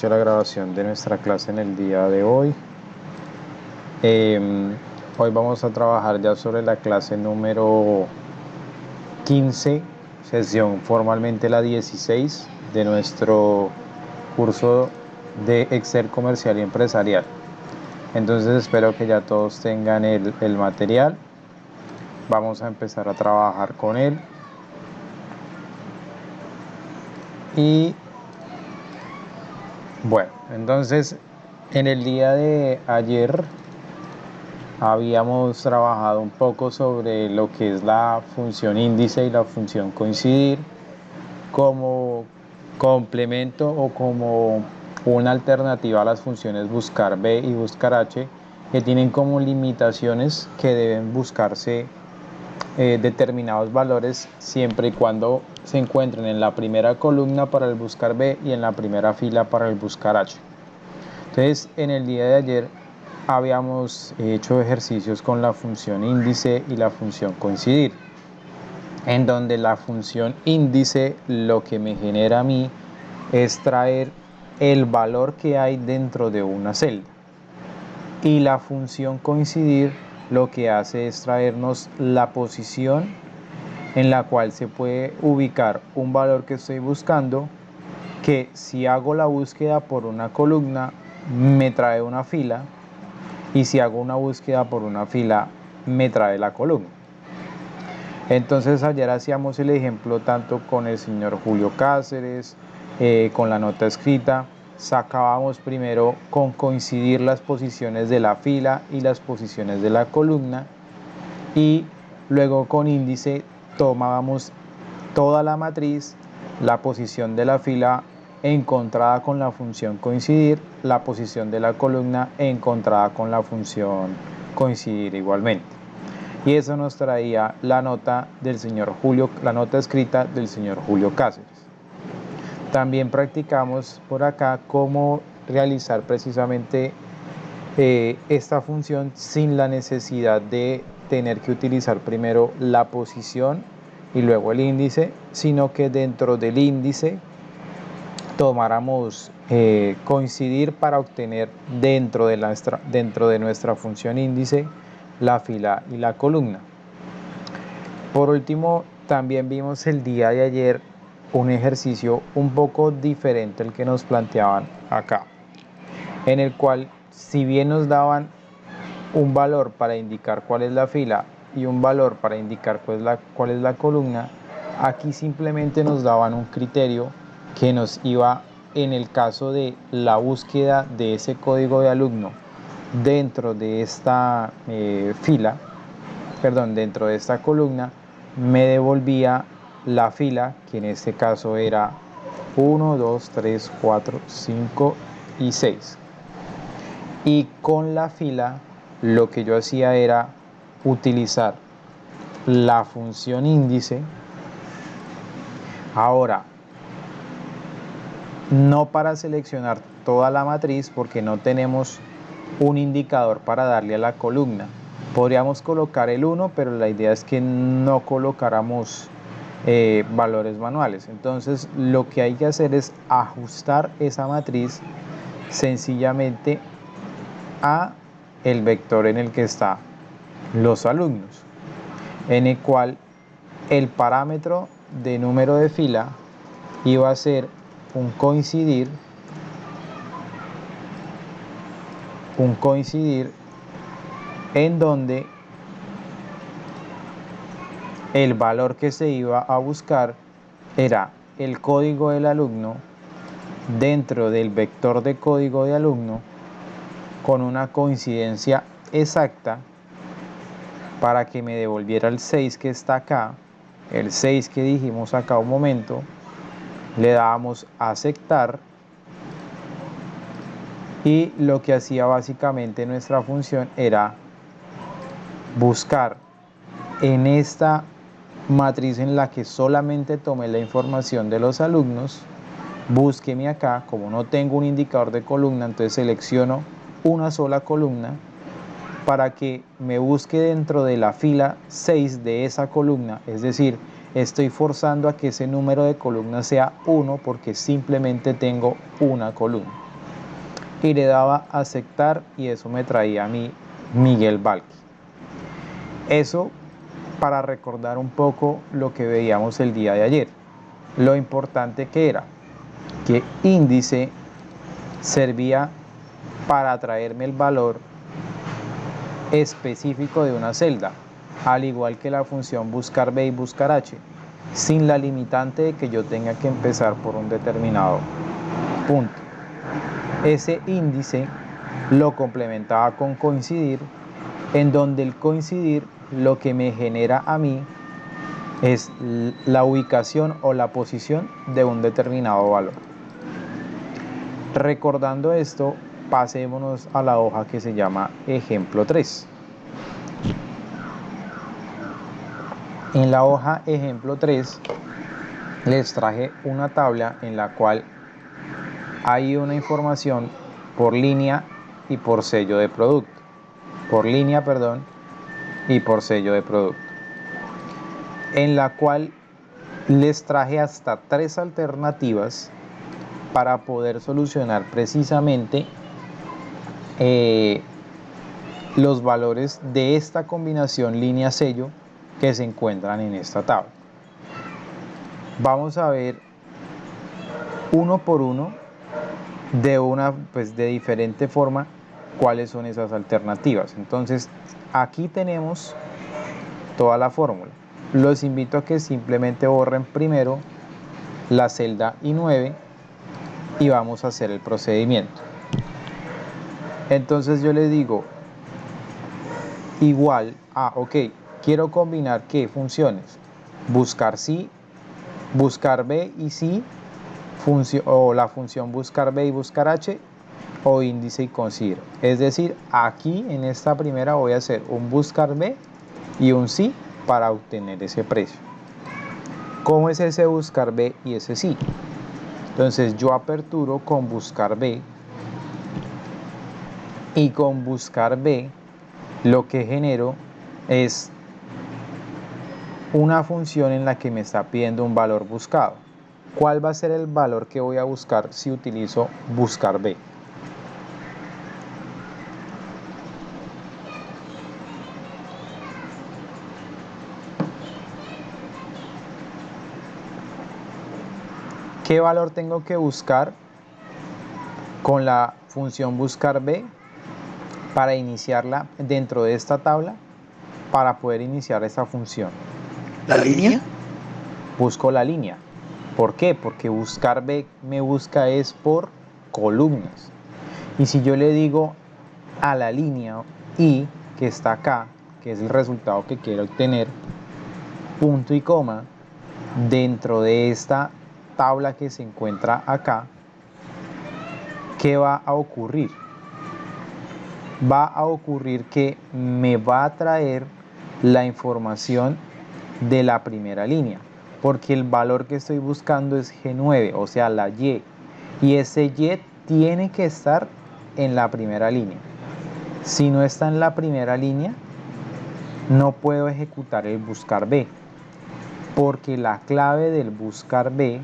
La grabación de nuestra clase en el día de hoy. Hoy vamos a trabajar ya sobre la clase número 15, sesión formalmente la 16 de nuestro curso de Excel comercial y empresarial. Entonces espero que ya todos tengan el material. Vamos a empezar a trabajar con él. Y bueno, entonces en el día de ayer habíamos trabajado un poco sobre lo que es la función índice y la función coincidir como complemento o como una alternativa a las funciones buscar B y buscar H, que tienen como limitaciones que deben buscarse determinados valores siempre y cuando se encuentren en la primera columna para el buscar B y en la primera fila para el buscar H. Entonces, en el día de ayer habíamos hecho ejercicios con la función índice y la función coincidir, en donde la función índice lo que me genera a mí es traer el valor que hay dentro de una celda, y la función coincidir lo que hace es traernos la posición en la cual se puede ubicar un valor que estoy buscando, que si hago la búsqueda por una columna me trae una fila, y si hago una búsqueda por una fila me trae la columna. Entonces ayer hacíamos el ejemplo tanto con el señor Julio Cáceres, con la nota escrita. Sacábamos primero con coincidir las posiciones de la fila y las posiciones de la columna, y luego con índice tomábamos toda la matriz, la posición de la fila encontrada con la función coincidir, la posición de la columna encontrada con la función coincidir igualmente. Y eso nos traía la nota del señor Julio, la nota escrita del señor Julio Cáceres. También practicamos por acá cómo realizar precisamente esta función sin la necesidad de tener que utilizar primero la posición y luego el índice, sino que dentro del índice tomáramos coincidir para obtener dentro de nuestra función índice la fila y la columna. Por último, también vimos el día de ayer un ejercicio un poco diferente al que nos planteaban acá, en el cual, si bien nos daban un valor para indicar cuál es la fila y un valor para indicar cuál es la columna, aquí simplemente nos daban un criterio que nos iba, en el caso de la búsqueda de ese código de alumno dentro de esta dentro de esta columna, me devolvía la fila, que en este caso era 1, 2, 3, 4, 5 y 6. Y con la fila lo que yo hacía era utilizar la función índice. Ahora, no para seleccionar toda la matriz, porque no tenemos un indicador para darle a la columna. Podríamos colocar el 1, pero la idea es que no colocáramos valores manuales. Entonces lo que hay que hacer es ajustar esa matriz sencillamente a el vector en el que están los alumnos, en el cual el parámetro de número de fila iba a ser un coincidir en donde el valor que se iba a buscar era el código del alumno dentro del vector de código de alumno con una coincidencia exacta para que me devolviera el 6 que está acá, el 6 que dijimos acá un momento. Le dábamos a aceptar, y lo que hacía básicamente nuestra función era buscar en esta matriz en la que solamente tomé la información de los alumnos. Búsqueme acá, como no tengo un indicador de columna, entonces selecciono una sola columna para que me busque dentro de la fila 6 de esa columna. Es decir, estoy forzando a que ese número de columnas sea 1 porque simplemente tengo una columna. y le daba a aceptar y eso me traía a mí Miguel Valky. Eso para recordar un poco lo que veíamos el día de ayer. Lo importante que era que índice servía para traerme el valor específico de una celda, al igual que la función buscar B y buscar H, sin la limitante de que yo tenga que empezar por un determinado punto. Ese índice lo complementaba con coincidir, en donde el coincidir lo que me genera a mí es la ubicación o la posición de un determinado valor. Recordando esto, pasémonos a la hoja que se llama ejemplo 3. En la hoja ejemplo 3 les traje una tabla en la cual hay una información por línea y por sello de producto. Por línea, perdón, y por sello de producto. En la cual les traje hasta 3 alternativas para poder solucionar precisamente los valores de esta combinación línea-sello que se encuentran en esta tabla. Vamos a ver uno por uno de diferente forma cuáles son esas alternativas. Entonces aquí tenemos toda la fórmula. Los invito a que simplemente borren primero la celda I9 y vamos a hacer el procedimiento. Entonces yo le digo igual a, quiero combinar ¿qué funciones? Buscar sí, buscar B y sí, o la función buscar B y buscar H, o índice y considero. Es decir, aquí en esta primera voy a hacer un buscar B y un sí para obtener ese precio. ¿Cómo es ese buscar B y ese sí? Entonces yo aperturo con buscar B y con buscar B lo que genero es una función en la que me está pidiendo un valor buscado. ¿Cuál va a ser el valor que voy a buscar si utilizo buscar B? ¿Qué valor tengo que buscar con la función buscar B para iniciarla dentro de esta tabla para poder iniciar esta función? ¿La línea? Busco la línea. ¿Por qué? Porque buscar B me busca es por columnas. Y si yo le digo a la línea I que está acá, que es el resultado que quiero obtener, punto y coma, dentro de esta tabla que se encuentra acá, ¿qué va a ocurrir? Va a ocurrir que me va a traer la información de la primera línea, porque el valor que estoy buscando es G9, o sea, la Y, y ese Y tiene que estar en la primera línea. Si no está en la primera línea, no puedo ejecutar el buscar B, porque la clave del buscar B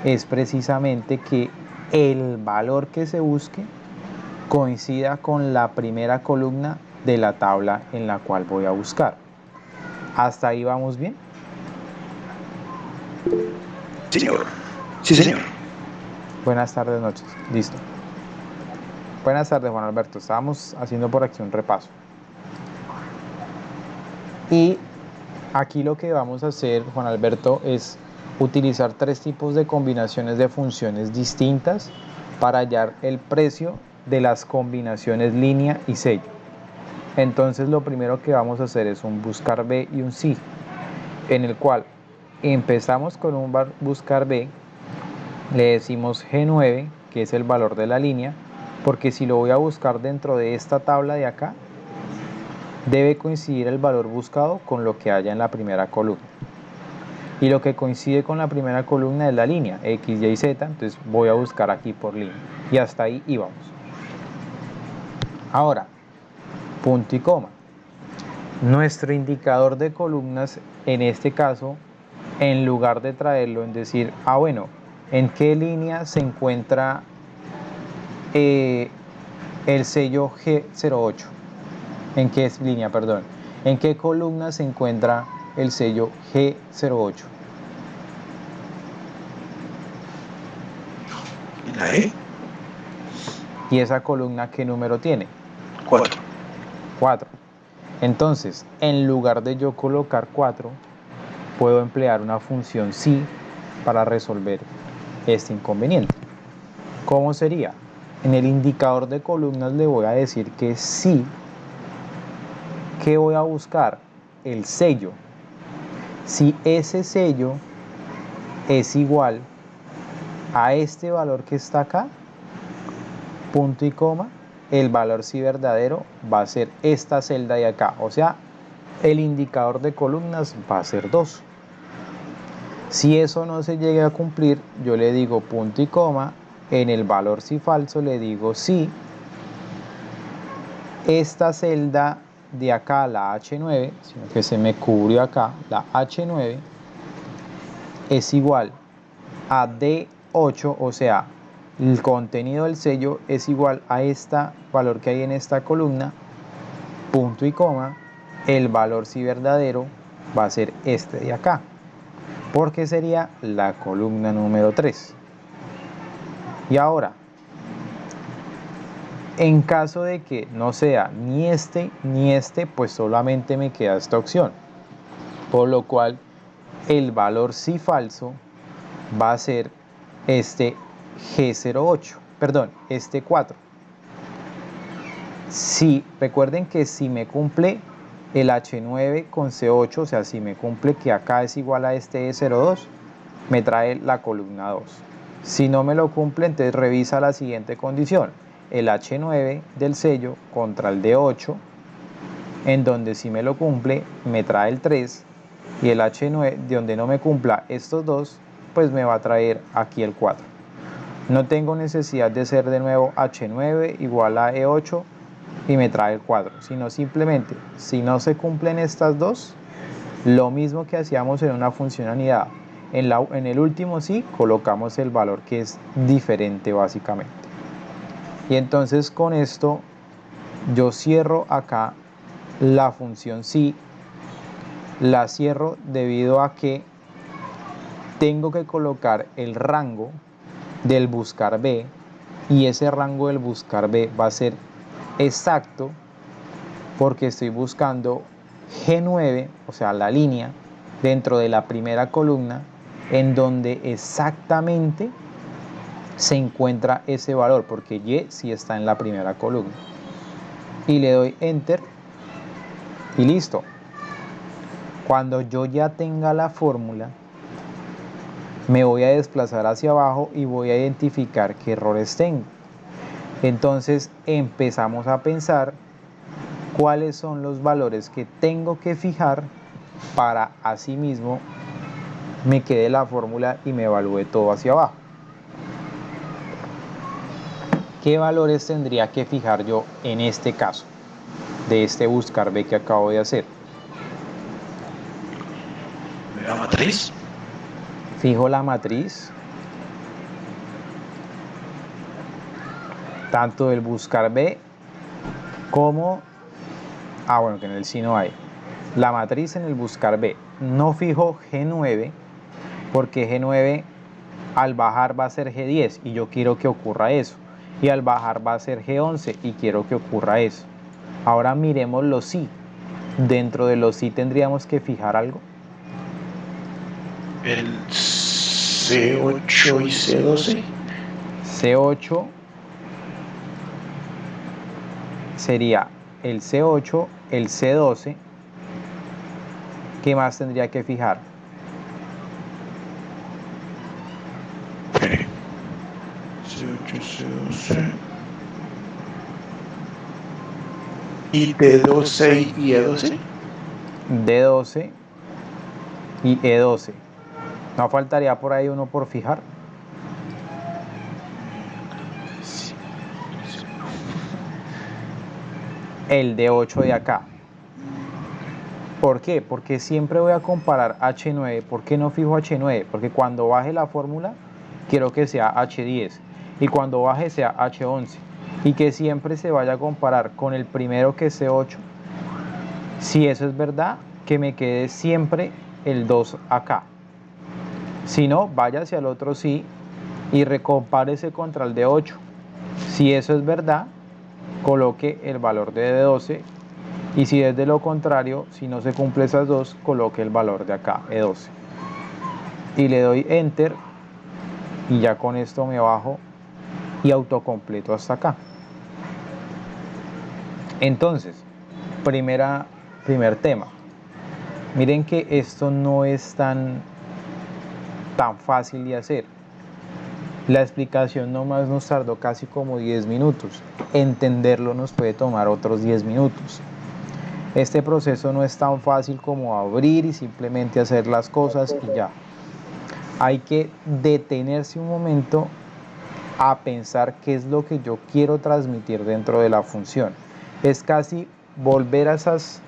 es precisamente que el valor que se busque coincida con la primera columna de la tabla en la cual voy a buscar. ¿Hasta ahí vamos bien? Señor. Sí, señor. Buenas tardes, noches. Listo. Buenas tardes, Juan Alberto. Estábamos haciendo por aquí un repaso. Y aquí lo que vamos a hacer, Juan Alberto, es utilizar 3 tipos de combinaciones de funciones distintas para hallar el precio de las combinaciones línea y sello. Entonces lo primero que vamos a hacer es un buscar B y un sí, en el cual empezamos con un buscar B, le decimos G9, que es el valor de la línea, porque si lo voy a buscar dentro de esta tabla de acá, debe coincidir el valor buscado con lo que haya en la primera columna. Y lo que coincide con la primera columna es la línea X, Y, Z, entonces voy a buscar aquí por línea. Y hasta ahí íbamos. Ahora, punto y coma. Nuestro indicador de columnas, en este caso, en lugar de traerlo en decir, bueno, ¿en qué línea se encuentra el sello G08. ¿En qué línea, perdón? ¿En qué columna se encuentra el sello G08? En la E, ¿Y esa columna qué número tiene? 4. 4. Entonces, en lugar de yo colocar 4, puedo emplear una función si para resolver este inconveniente. ¿Cómo sería? En el indicador de columnas le voy a decir que sí. ¿Qué voy a buscar? El sello. Si ese sello es igual a este valor que está acá, punto y coma, el valor si verdadero va a ser esta celda de acá. O sea, el indicador de columnas va a ser 2. Si eso no se llega a cumplir, yo le digo punto y coma. En el valor si falso le digo si esta celda de acá, la H9, sino que se me cubrió acá, la H9, es igual a D8, o sea, el contenido del sello es igual a este valor que hay en esta columna, punto y coma, el valor si verdadero va a ser este de acá, porque sería la columna número 3. Y ahora, en caso de que no sea ni este, pues solamente me queda esta opción. Por lo cual, el valor si falso va a ser este G08, perdón, este 4. Si, recuerden que si me cumple el H9 con C8, o sea, si me cumple que acá es igual a este E02, me trae la columna 2. Si no me lo cumple, entonces revisa la siguiente condición. El H9 del sello contra el D8, en donde si me lo cumple, me trae el 3, y el H9, de donde no me cumpla estos dos, pues me va a traer aquí el 4. No tengo necesidad de ser de nuevo H9 igual a E8 y me trae el 4, sino simplemente, si no se cumplen estas dos, lo mismo que hacíamos en una función anidada. En el último sí colocamos el valor que es diferente básicamente. Y entonces con esto yo cierro acá la función sí. La cierro debido a que tengo que colocar el rango del buscar B, y ese rango del buscar B va a ser exacto porque estoy buscando G9, o sea, la línea dentro de la primera columna en donde exactamente se encuentra ese valor, porque Y sí está en la primera columna. Y le doy Enter y listo. Cuando yo ya tenga la fórmula, me voy a desplazar hacia abajo y voy a identificar qué errores tengo. Entonces empezamos a pensar cuáles son los valores que tengo que fijar para asimismo me quede la fórmula y me evalúe todo hacia abajo. ¿Qué valores tendría que fijar yo en este caso de este buscar B que acabo de hacer? La matriz. Fijo la matriz, tanto del buscar B como, bueno, que en el sí no hay, la matriz en el buscar B. No fijo G9 porque G9 al bajar va a ser G10 y yo quiero que ocurra eso, y al bajar va a ser G11 y quiero que ocurra eso. Ahora miremos los sí. Dentro de los sí tendríamos que fijar algo. El C8 y C12. C8 sería el C8, el C12. ¿Qué más tendría que fijar? C8, C12. Y D12 y E12. D12 y E12. ¿No faltaría por ahí uno por fijar? El D8 de acá. ¿Por qué? Porque siempre voy a comparar H9. ¿Por qué no fijo H9? Porque cuando baje la fórmula, quiero que sea H10. Y cuando baje sea H11. y que siempre se vaya a comparar con el primero que es C8. Si eso es verdad, que me quede siempre el 2 acá. Si no, vaya hacia el otro sí y recompárese contra el de 8. Si eso es verdad, coloque el valor de 12 y si es de lo contrario, si no se cumple esas dos, coloque el valor de acá, E12. Y le doy Enter y ya con esto me bajo y autocompleto hasta acá. Entonces, primer tema. Miren que esto no es tan fácil de hacer. La explicación nomás nos tardó casi como 10 minutos. Entenderlo nos puede tomar otros 10 minutos. Este proceso no es tan fácil como abrir y simplemente hacer las cosas y ya. Hay que detenerse un momento a pensar qué es lo que yo quiero transmitir dentro de la función. Es casi volver a esas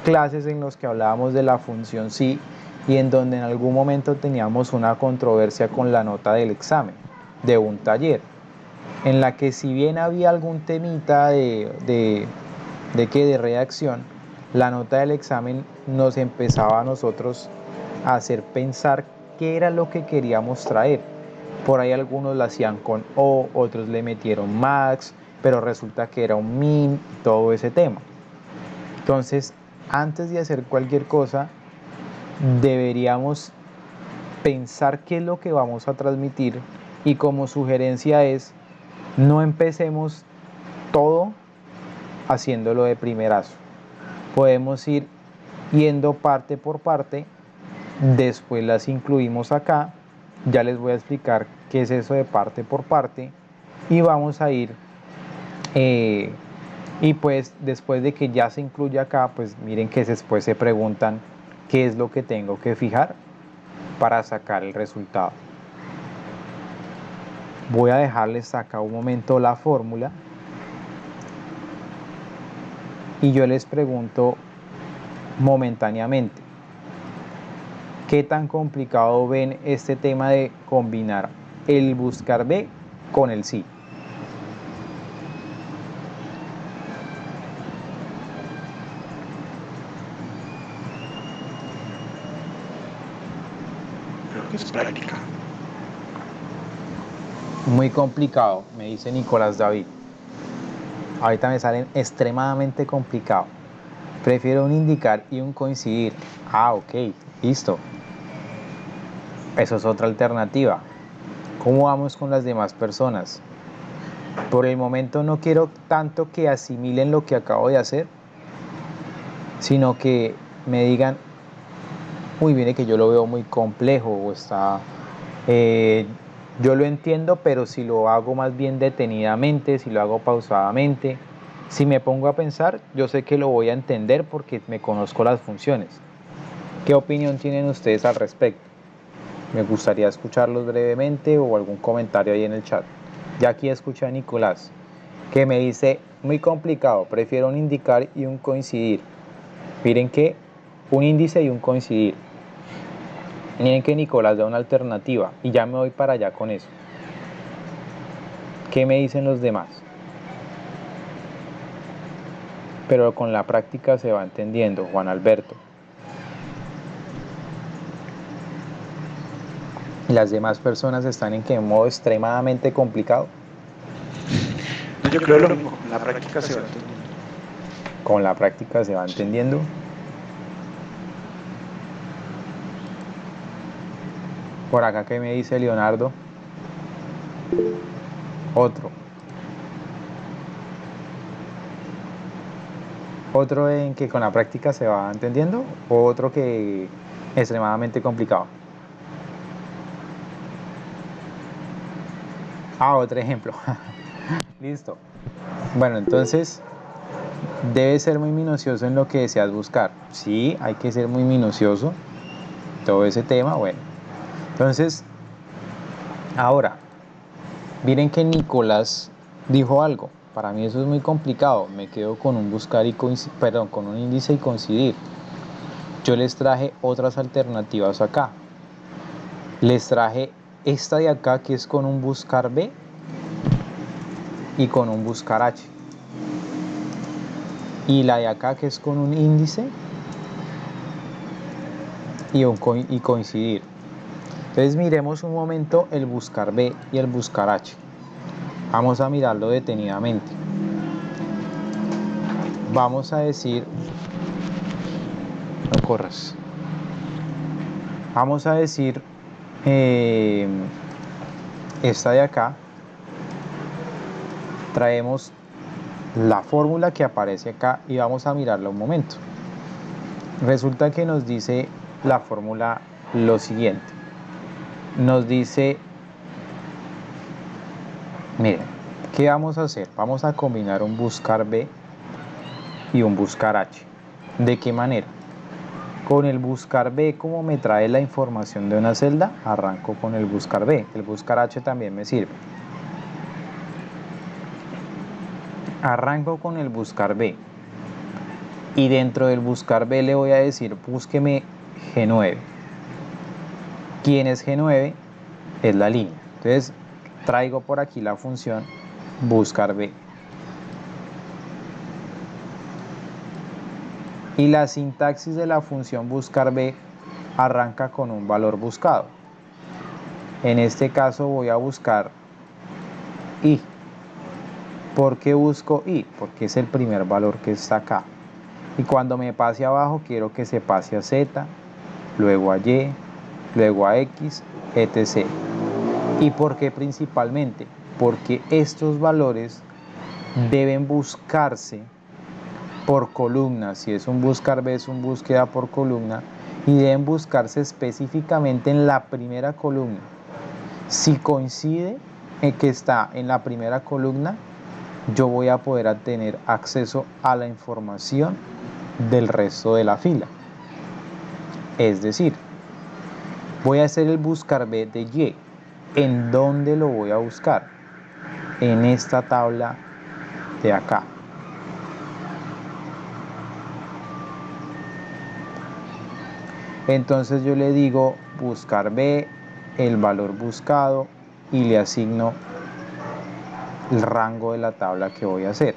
clases en las que hablábamos de la función sí y en donde en algún momento teníamos una controversia con la nota del examen de un taller, en la que si bien había algún temita de redacción, la nota del examen nos empezaba a nosotros a hacer pensar qué era lo que queríamos traer. Por ahí algunos la hacían con O, otros le metieron max, pero resulta que era un min, todo ese tema. Entonces, antes de hacer cualquier cosa, deberíamos pensar qué es lo que vamos a transmitir y como sugerencia es, no empecemos todo haciéndolo de primerazo. Podemos ir yendo parte por parte, después las incluimos acá, ya les voy a explicar qué es eso de parte por parte y vamos a ir y pues después de que ya se incluye acá, pues miren que después se preguntan qué es lo que tengo que fijar para sacar el resultado. Voy a dejarles acá un momento la fórmula y yo les pregunto momentáneamente, ¿qué tan complicado ven este tema de combinar el buscar B con el sí? Creo que es práctica. Muy complicado, me dice Nicolás David. Ahorita me salen extremadamente complicado. Prefiero un indicar y un coincidir. Ah, ok, listo. Eso es otra alternativa. ¿Cómo vamos con las demás personas? Por el momento no quiero tanto que asimilen lo que acabo de hacer, sino que me digan, uy, viene que yo lo veo muy complejo o está, yo lo entiendo, pero si lo hago más bien detenidamente, si lo hago pausadamente, si me pongo a pensar, yo sé que lo voy a entender porque me conozco las funciones. ¿Qué opinión tienen ustedes al respecto? Me gustaría escucharlos brevemente o algún comentario ahí en el chat. Ya aquí escuché a Nicolás, que me dice, muy complicado, prefiero un indicar y un coincidir. Miren que un índice y un coincidir. Miren que Nicolás da una alternativa y ya me voy para allá con eso. ¿Qué me dicen los demás? Pero con la práctica se va entendiendo, Juan Alberto. Las demás personas están en qué modo extremadamente complicado. No, yo creo lo mismo. La práctica se va entendiendo. Con la práctica se va entendiendo. Por acá, ¿qué me dice Leonardo? Otro. Otro en que con la práctica se va entendiendo. O otro que extremadamente complicado. Ah, otro ejemplo. Listo. Bueno, entonces debes ser muy minucioso en lo que deseas buscar. Sí, hay que ser muy minucioso. Todo ese tema, bueno. Entonces, ahora, miren que Nicolás dijo algo. Para mí eso es muy complicado. Me quedo con un buscar y perdón, con un índice y coincidir. Yo les traje otras alternativas acá. Les traje esta de acá que es con un buscar B y con un buscar H. Y la de acá que es con un índice y coincidir. Entonces miremos un momento el buscar B y el buscar H. Vamos a mirarlo detenidamente. Vamos a decir, no corras. Vamos a decir esta de acá. Traemos la fórmula que aparece acá y vamos a mirarla un momento. Resulta que nos dice la fórmula lo siguiente. Nos dice, miren, ¿qué vamos a hacer? Vamos a combinar un buscar B y un buscar H. ¿De qué manera? Con el buscar B, como me trae la información de una celda, arranco con el buscar B. El buscar H también me sirve. Arranco con el buscar B. Y dentro del buscar B le voy a decir, búsqueme G9. ¿Quién es G9? Es la línea. Entonces, traigo por aquí la función buscar B. Y la sintaxis de la función buscar B arranca con un valor buscado. En este caso voy a buscar I. ¿Por qué busco I? Porque es el primer valor que está acá. Y cuando me pase abajo quiero que se pase a Z, luego a Y, luego a X, etc. ¿Y por qué principalmente? Porque estos valores deben buscarse por columna. Si es un buscar B, es un búsqueda por columna. Y deben buscarse específicamente en la primera columna. Si coincide en que está en la primera columna, yo voy a poder tener acceso a la información del resto de la fila. Es decir, voy a hacer el buscar B de Y. ¿En dónde lo voy a buscar? En esta tabla de acá. Entonces yo le digo buscar B, el valor buscado, y le asigno el rango de la tabla que voy a hacer.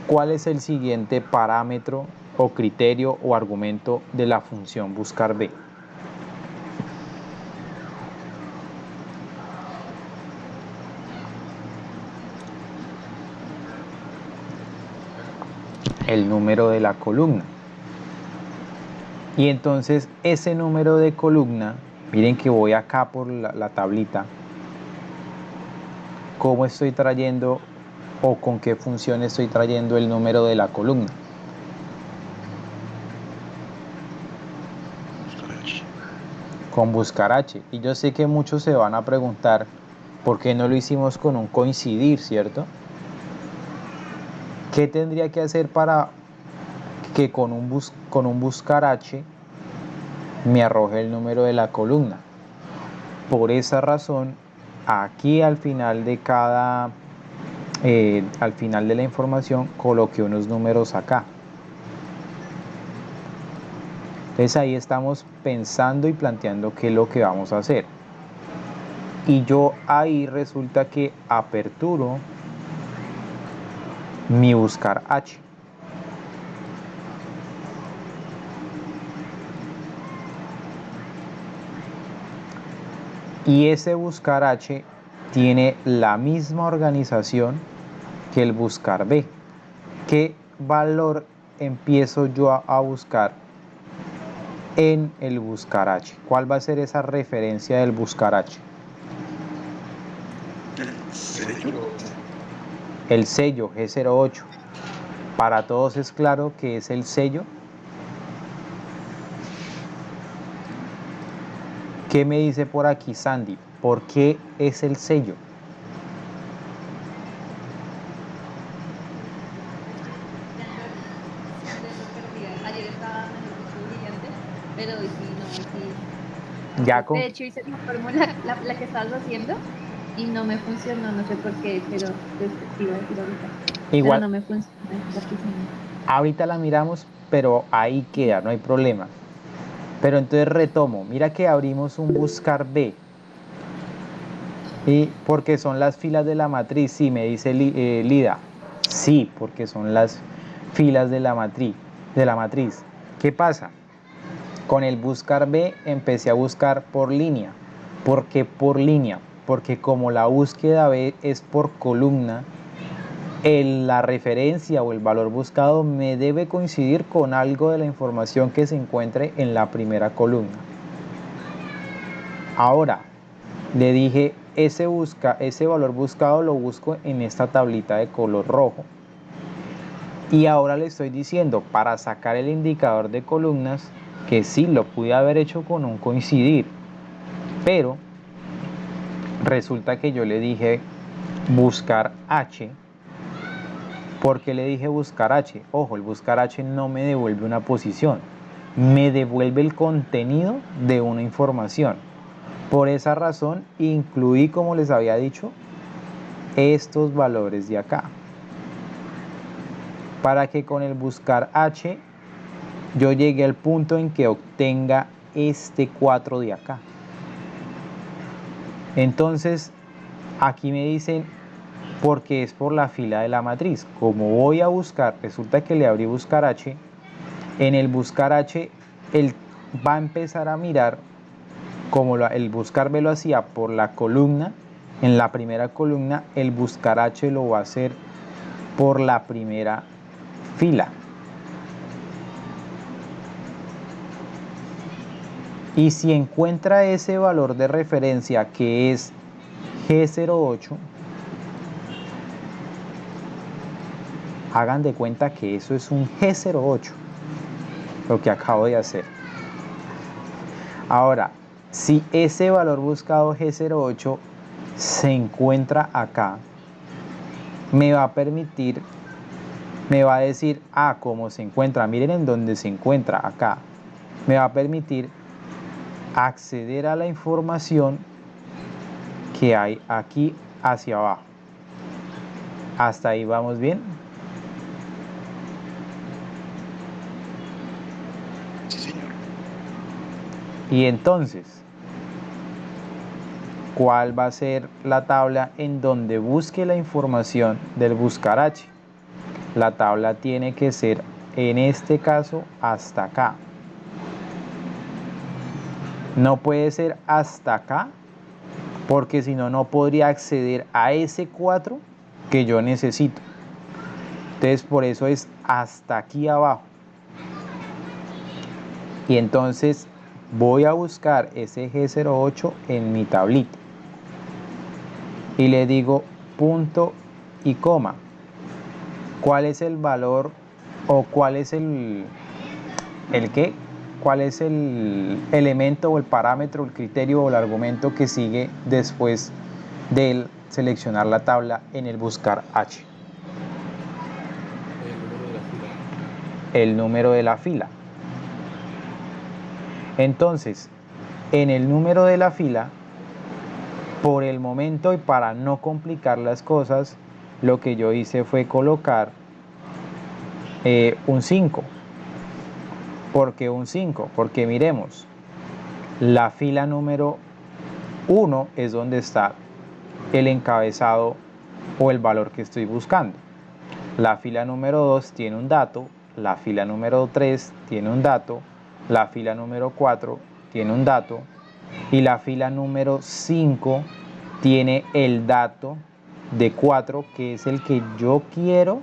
¿Cuál es el siguiente parámetro o criterio o argumento de la función buscar B? El número de la columna. Y entonces ese número de columna, miren que voy acá por la tablita, ¿cómo estoy trayendo o con qué función estoy trayendo el número de la columna? Buscar H. Con buscar H. Y yo sé que muchos se van a preguntar por qué no lo hicimos con un coincidir, ¿cierto? ¿Qué tendría que hacer para que con un buscar H me arroje el número de la columna? Por esa razón, aquí al final de al final de la información coloqué unos números acá. Entonces ahí estamos pensando y planteando qué es lo que vamos a hacer. Y yo ahí resulta que aperturo mi buscar H. Y ese buscar H tiene la misma organización que el buscar B. ¿Qué valor empiezo yo a buscar en el buscar H? ¿Cuál va a ser esa referencia del buscar H? El sello. El sello G08. Para todos es claro que es el sello. ¿Qué me dice por aquí Sandy? ¿Por qué es el sello? Ya ando perdida. Ayer estaba, mejor dicho, brillante, pero hoy sí, no, hoy sí. Ya con De hecho, hice la fórmula, la que estabas haciendo, y no me funcionó, no sé por qué, pero después te iba a decir ahorita. Pero igual no me funciona la que hicimos. ahorita la miramos, pero ahí queda, no hay problema. Pero entonces retomo, mira que abrimos un buscar B. Y porque son las filas de la matriz, sí, me dice Lida. Sí, porque son las filas de la matriz. ¿Qué pasa? Con el buscar B empecé a buscar por línea. ¿Por qué por línea? Porque como la búsqueda B es por columna, la referencia o el valor buscado me debe coincidir con algo de la información que se encuentre en la primera columna. Ahora, le dije, ese valor buscado lo busco en esta tablita de color rojo. Y ahora le estoy diciendo, para sacar el indicador de columnas, que sí, lo pude haber hecho con un coincidir, pero resulta que yo le dije buscar H. ¿Por qué le dije buscar H? Ojo, el buscar H no me devuelve una posición, me devuelve el contenido de una información. Por esa razón incluí, como les había dicho, estos valores de acá, para que con el buscar H yo llegue al punto en que obtenga este 4 de acá. Entonces aquí me dicen, porque es por la fila de la matriz. Como voy a buscar, resulta que le abrí buscar H. En el buscar H, él va a empezar a mirar, como el buscar B lo hacía por la columna. En la primera columna, el buscar H lo va a hacer por la primera fila. Y si encuentra ese valor de referencia que es G08, hagan de cuenta que eso es un G08, lo que acabo de hacer. Ahora, si ese valor buscado G08 se encuentra acá, me va a permitir, me va a decir, cómo se encuentra, miren en dónde se encuentra, acá, me va a permitir acceder a la información que hay aquí hacia abajo. ¿Hasta ahí vamos bien? Sí, señor. Y entonces, ¿cuál va a ser la tabla en donde busque la información del buscar H? La tabla tiene que ser, en este caso, hasta acá. No puede ser hasta acá, porque si no, no podría acceder a ese 4 que yo necesito. Entonces, por eso es hasta aquí abajo. Y entonces voy a buscar ese G08 en mi tablita. Y le digo punto y coma. ¿Cuál es el valor o cuál es el qué? ¿Cuál es el elemento o el parámetro, el criterio o el argumento que sigue después de seleccionar la tabla en el buscar H? El número de la fila. Entonces, en el número de la fila, por el momento y para no complicar las cosas, lo que yo hice fue colocar un 5. ¿Por qué un 5? Porque miremos, la fila número 1 es donde está el encabezado o el valor que estoy buscando. La fila número 2 tiene un dato, la fila número 3 tiene un dato, la fila número 4 tiene un dato y la fila número 5 tiene el dato de 4, que es el que yo quiero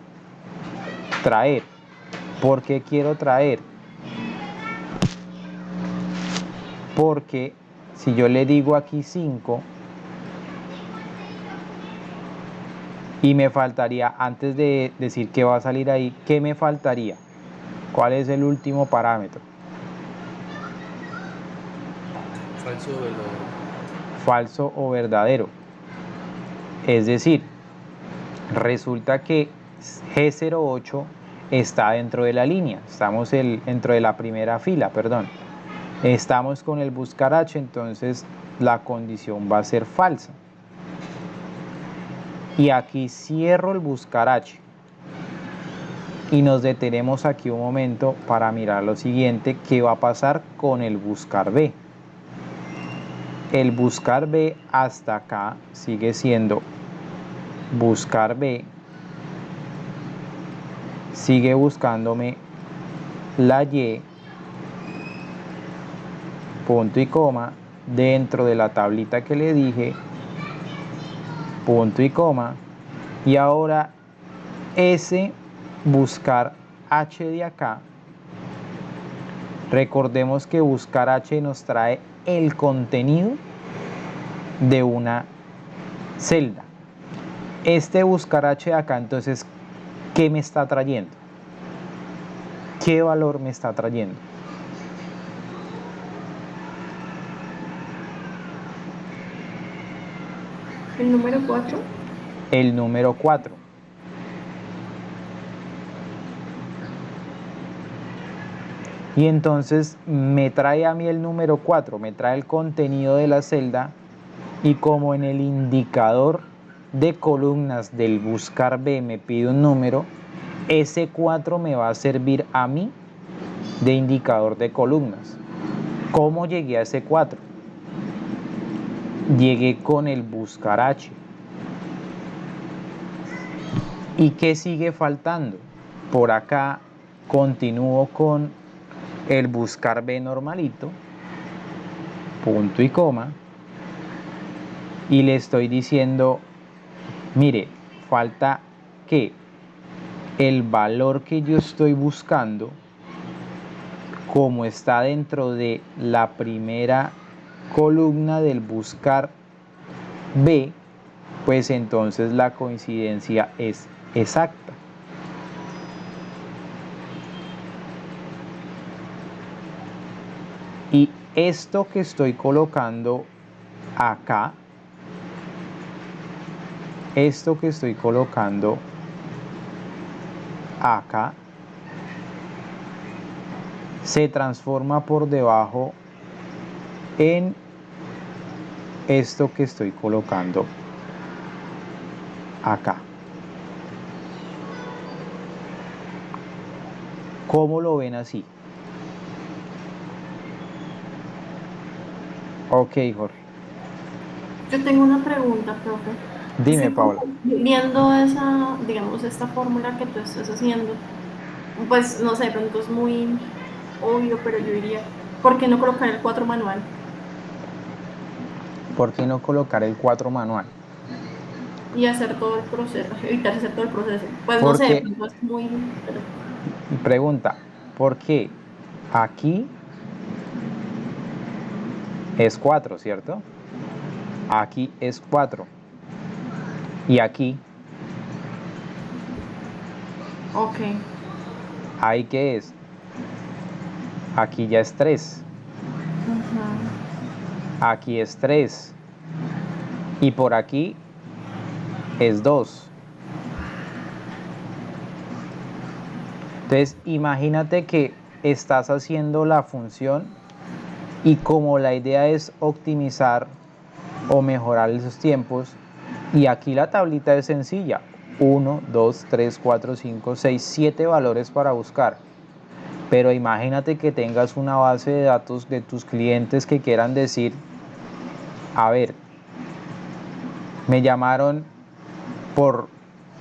traer. ¿Por qué quiero traer? Porque si yo le digo aquí 5 y me faltaría, antes de decir que va a salir ahí, ¿qué me faltaría? ¿Cuál es el último parámetro? Falso o verdadero. Falso o verdadero. Es decir, resulta que G08 está dentro de la línea, estamos dentro de la primera fila, perdón. Estamos con el buscar H, entonces la condición va a ser falsa. Y aquí cierro el buscar H. Y nos detenemos aquí un momento para mirar lo siguiente, qué va a pasar con el buscar B. el buscar B hasta acá sigue siendo buscar B, sigue buscándome la Y, punto y coma, dentro de la tablita que le dije, punto y coma, y ahora ese buscar H de acá, recordemos que buscar H nos trae el contenido de una celda. Este buscar H de acá, entonces, ¿qué me está trayendo? ¿Qué valor me está trayendo? El número 4. El número 4. Y entonces me trae a mí el número 4, me trae el contenido de la celda, y como en el indicador de columnas del buscar B me pide un número, ese 4 me va a servir a mí de indicador de columnas. ¿Cómo llegué a ese 4? Llegué con el buscar H. ¿Y qué sigue faltando? Por acá continúo con el buscar B normalito, punto y coma, y le estoy diciendo, mire, falta que el valor que yo estoy buscando, como está dentro de la primera columna del buscar B, pues entonces la coincidencia es exacta. Y esto que estoy colocando acá, esto que estoy colocando acá, se transforma por debajo en esto que estoy colocando acá. ¿Cómo lo ven así? Ok, Jorge. Yo tengo una pregunta, profe. Dime, Estoy Paula. viendo esa, digamos, esta fórmula que tú estás haciendo. Pues no sé, de pronto es muy obvio, pero yo diría, ¿por qué no colocar el 4 manual? ¿Por qué no colocar el 4 manual? Y hacer todo el proceso, evitar hacer todo el proceso. Pues no sé, de Porque, pronto es muy... pero- pregunta, ¿por qué aquí es 4, cierto? Aquí es 4. Y aquí, Ok, ¿ahí qué es? Aquí ya es 3. ajá, Aquí es 3. Y por aquí es 2. Entonces, imagínate que estás haciendo la función y como la idea es optimizar o mejorar esos tiempos, y aquí la tablita es sencilla, 1, 2, 3, 4, 5, 6, 7 valores para buscar. Pero imagínate que tengas una base de datos de tus clientes que quieran decir, a ver, me llamaron por,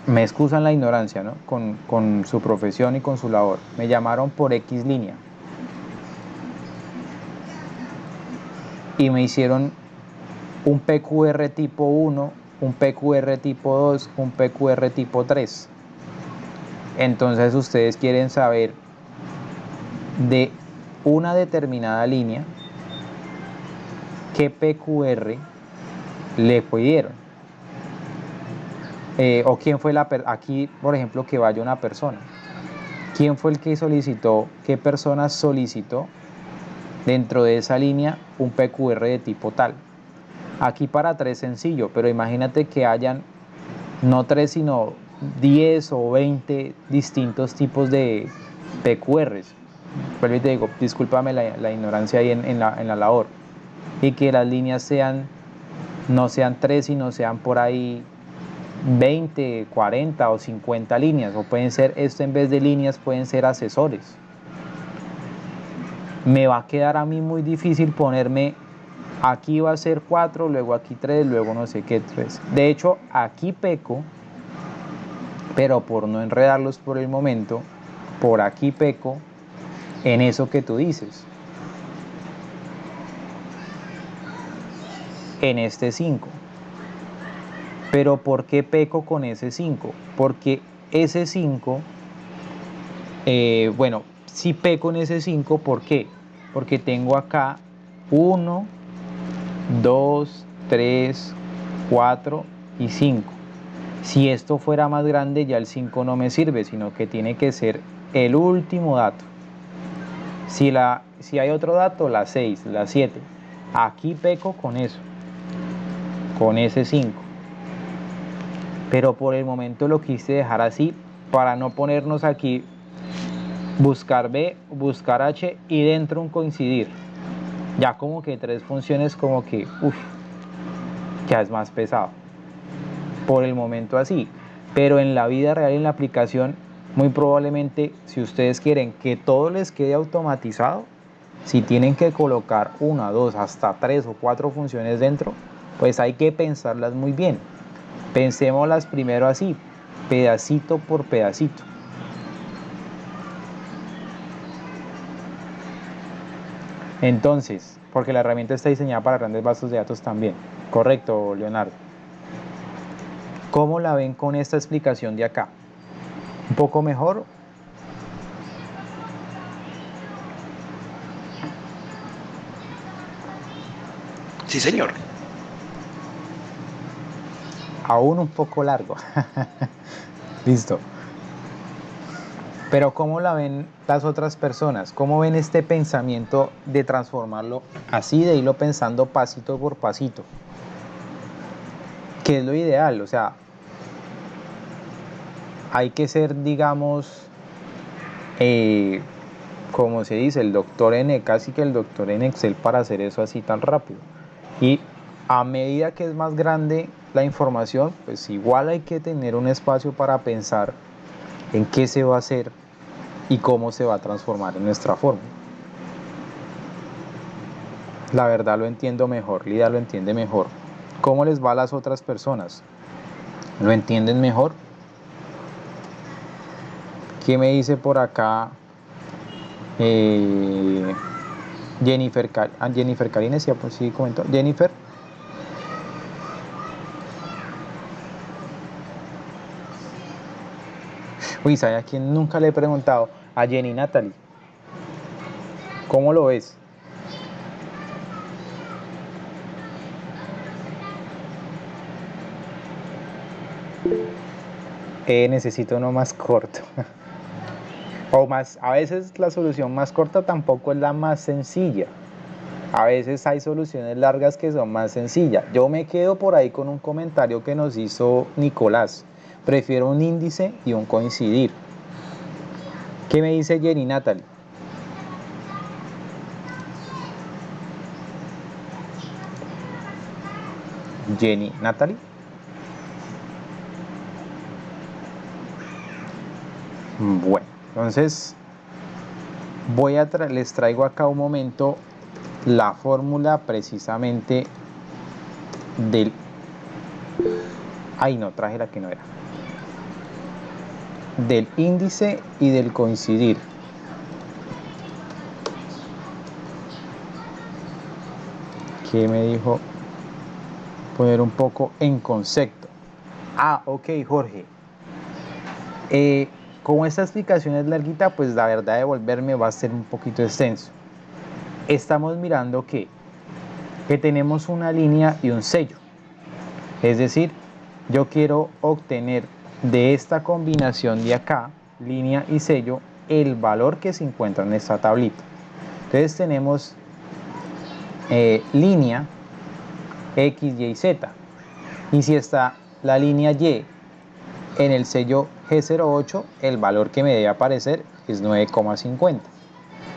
me excusan la ignorancia, ¿no? Con su profesión y con su labor, me llamaron por X línea y me hicieron un PQR tipo 1, un PQR tipo 2, un PQR tipo 3. Entonces ustedes quieren saber de una determinada línea qué PQR le pidieron. O quién fue aquí, por ejemplo, que vaya una persona. ¿Quién fue el que solicitó, qué persona solicitó dentro de esa línea un PQR de tipo tal? Aquí para 3 sencillo, pero imagínate que hayan no 3 sino 10 o 20 distintos tipos de PQRs. Pero te digo, discúlpame la ignorancia ahí en la labor. Y que las líneas no sean 3, sino sean por ahí 20, 40 o 50 líneas. O pueden ser, esto en vez de líneas, pueden ser asesores. Me va a quedar a mí muy difícil ponerme aquí va a ser 4, luego aquí 3, luego no sé qué 3. De hecho, aquí peco, pero por no enredarlos por el momento, por aquí peco en eso que tú dices, en este 5. Pero ¿por qué peco con ese 5? Porque ese 5, bueno, si peco en ese 5, ¿por qué? Porque tengo acá 1, 2, 3, 4 y 5. Si esto fuera más grande, ya el 5 no me sirve, sino que tiene que ser el último dato. Si hay otro dato, la 6, la 7. Aquí peco con eso, con ese 5. Pero por el momento lo quise dejar así para no ponernos aquí buscar B, buscar H y dentro un coincidir. Ya como que 3 funciones como que, ya es más pesado. Por el momento así. Pero en la vida real, en la aplicación, muy probablemente, si ustedes quieren que todo les quede automatizado, si tienen que colocar 1, 2, hasta 3 o 4 funciones dentro, pues hay que pensarlas muy bien. Pensémoslas primero así, pedacito por pedacito. Entonces, porque la herramienta está diseñada para grandes bases de datos también. Correcto, Leonardo. ¿Cómo la ven con esta explicación de acá? ¿Un poco mejor? Sí, señor. Aún un poco largo. Listo. Pero ¿cómo la ven las otras personas? ¿Cómo ven este pensamiento de transformarlo así, de irlo pensando pasito por pasito? ¿Qué es lo ideal? O sea, hay que ser, digamos, como se dice, el doctor casi que el doctor en Excel para hacer eso así tan rápido. Y a medida que es más grande la información, pues igual hay que tener un espacio para pensar en qué se va a hacer y cómo se va a transformar en nuestra forma. La verdad lo entiendo mejor, Lida lo entiende mejor. ¿Cómo les va a las otras personas? ¿Lo entienden mejor? ¿Qué me dice por acá Jennifer Karines? Pues sí comentó. Jennifer. Uy, ¿sabe a quién nunca le he preguntado? A Jenny Natalie. ¿Cómo lo ves? Necesito uno más corto. O más, a veces la solución más corta tampoco es la más sencilla. A veces hay soluciones largas que son más sencillas. Yo me quedo por ahí con un comentario que nos hizo Nicolás. Prefiero un índice y un coincidir. ¿Qué me dice Jenny Natalie? Jenny Natalie. Bueno, entonces les traigo acá un momento la fórmula precisamente del... Ay, no, traje la que no era. Del índice y del coincidir. ¿Qué me dijo? Poner un poco en concepto. Ah, ok, Jorge. Como esta explicación es larguita, pues la verdad devolverme va a ser un poquito extenso. Estamos mirando que tenemos una línea y un sello. Es decir, yo quiero obtener de esta combinación de acá, línea y sello, el valor que se encuentra en esta tablita. Entonces tenemos línea X, Y, Z. Y si está la línea Y en el sello G08, el valor que me debe aparecer es 9,50.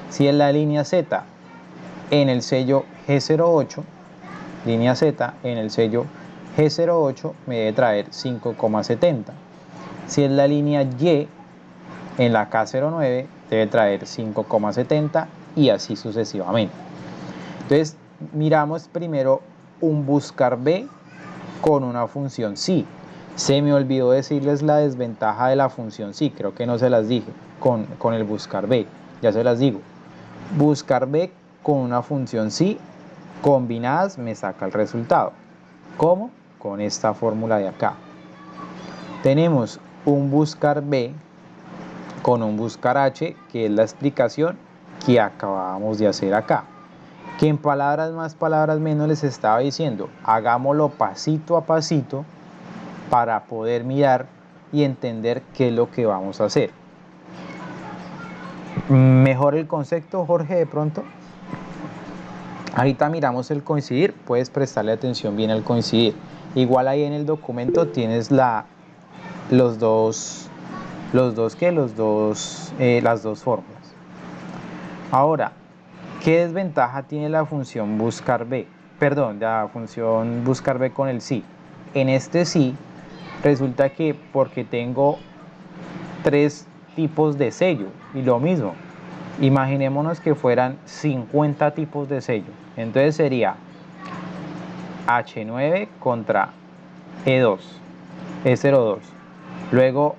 Si es la línea Z en el sello G08, línea Z en el sello G08 me debe traer 5,70. Si es la línea Y en la K09 debe traer 5,70 y así sucesivamente. Entonces miramos primero un buscar B con una función sí. Se me olvidó decirles la desventaja de la función sí, creo que no se las dije con el buscar B, ya se las digo. Buscar B con una función sí combinadas me saca el resultado. ¿Cómo? Con esta fórmula de acá. Tenemos un buscar B con un buscar H, que es la explicación que acabamos de hacer acá. Que en palabras más, palabras menos les estaba diciendo, hagámoslo pasito a pasito para poder mirar y entender qué es lo que vamos a hacer. ¿Mejor el concepto, Jorge, de pronto? Ahorita miramos el coincidir, puedes prestarle atención bien al coincidir. Igual ahí en el documento tienes las dos fórmulas. Ahora, ¿qué desventaja tiene la función buscar B? Perdón, la función buscar B con el sí. En este sí, resulta que porque tengo 3 tipos de sello, y lo mismo, imaginémonos que fueran 50 tipos de sello. Entonces sería H9 contra E2, E02. Luego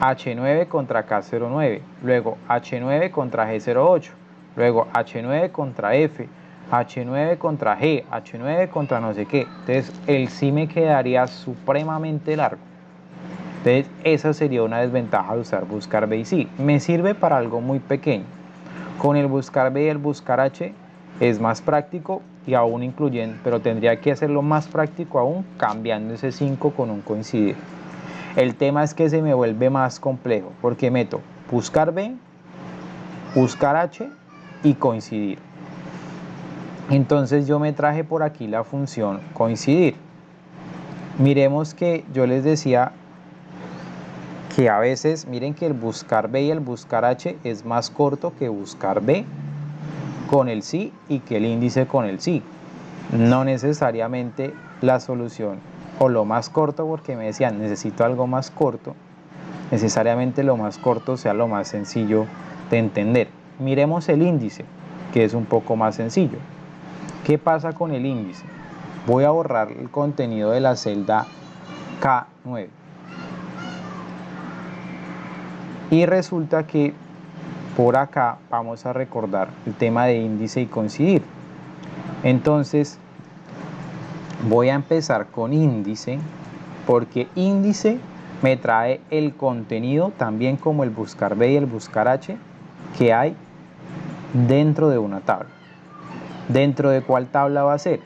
H9 contra K09. Luego H9 contra G08. Luego H9 contra F. H9 contra G. H9 contra no sé qué. Entonces el sí me quedaría supremamente largo. Entonces esa sería una desventaja de usar buscar B y sí. Me sirve para algo muy pequeño. Con el buscar B y el buscar H es más práctico y aún incluyendo, pero tendría que hacerlo más práctico aún cambiando ese 5 con un coincidir. El tema es que se me vuelve más complejo porque meto buscar B, buscar H y coincidir. Entonces yo me traje por aquí la función coincidir. Miremos que yo les decía que a veces, miren que el buscar B y el buscar H es más corto que buscar B con el sí y que el índice con el sí. No necesariamente la solución o lo más corto, porque me decían necesito algo más corto, necesariamente lo más corto sea lo más sencillo de entender. Miremos el índice, que es un poco más sencillo. ¿Qué pasa con el índice? Voy a borrar el contenido de la celda K9. Y resulta que por acá vamos a recordar el tema de índice y coincidir. Entonces voy a empezar con índice, porque índice me trae el contenido también como el buscar B y el buscar H que hay dentro de una tabla. ¿Dentro de cuál tabla va a ser?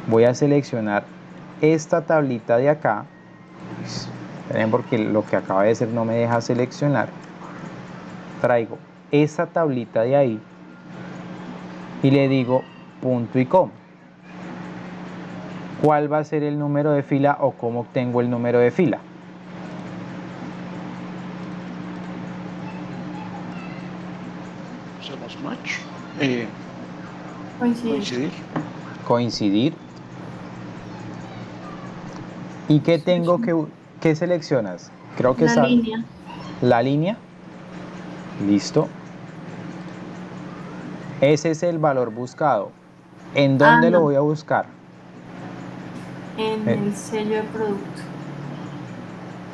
Voy a seleccionar esta tablita de acá. Esperen, porque lo que acaba de ser no me deja seleccionar. Traigo esta tablita de ahí y le digo punto y coma. ¿Cuál va a ser el número de fila o cómo obtengo el número de fila? Hacemos match. Coincidir. Coincidir. ¿Y qué tengo qué seleccionas? Creo que La línea. la línea. Listo. Ese es el valor buscado. ¿En dónde lo No. voy a buscar? En el sello de producto.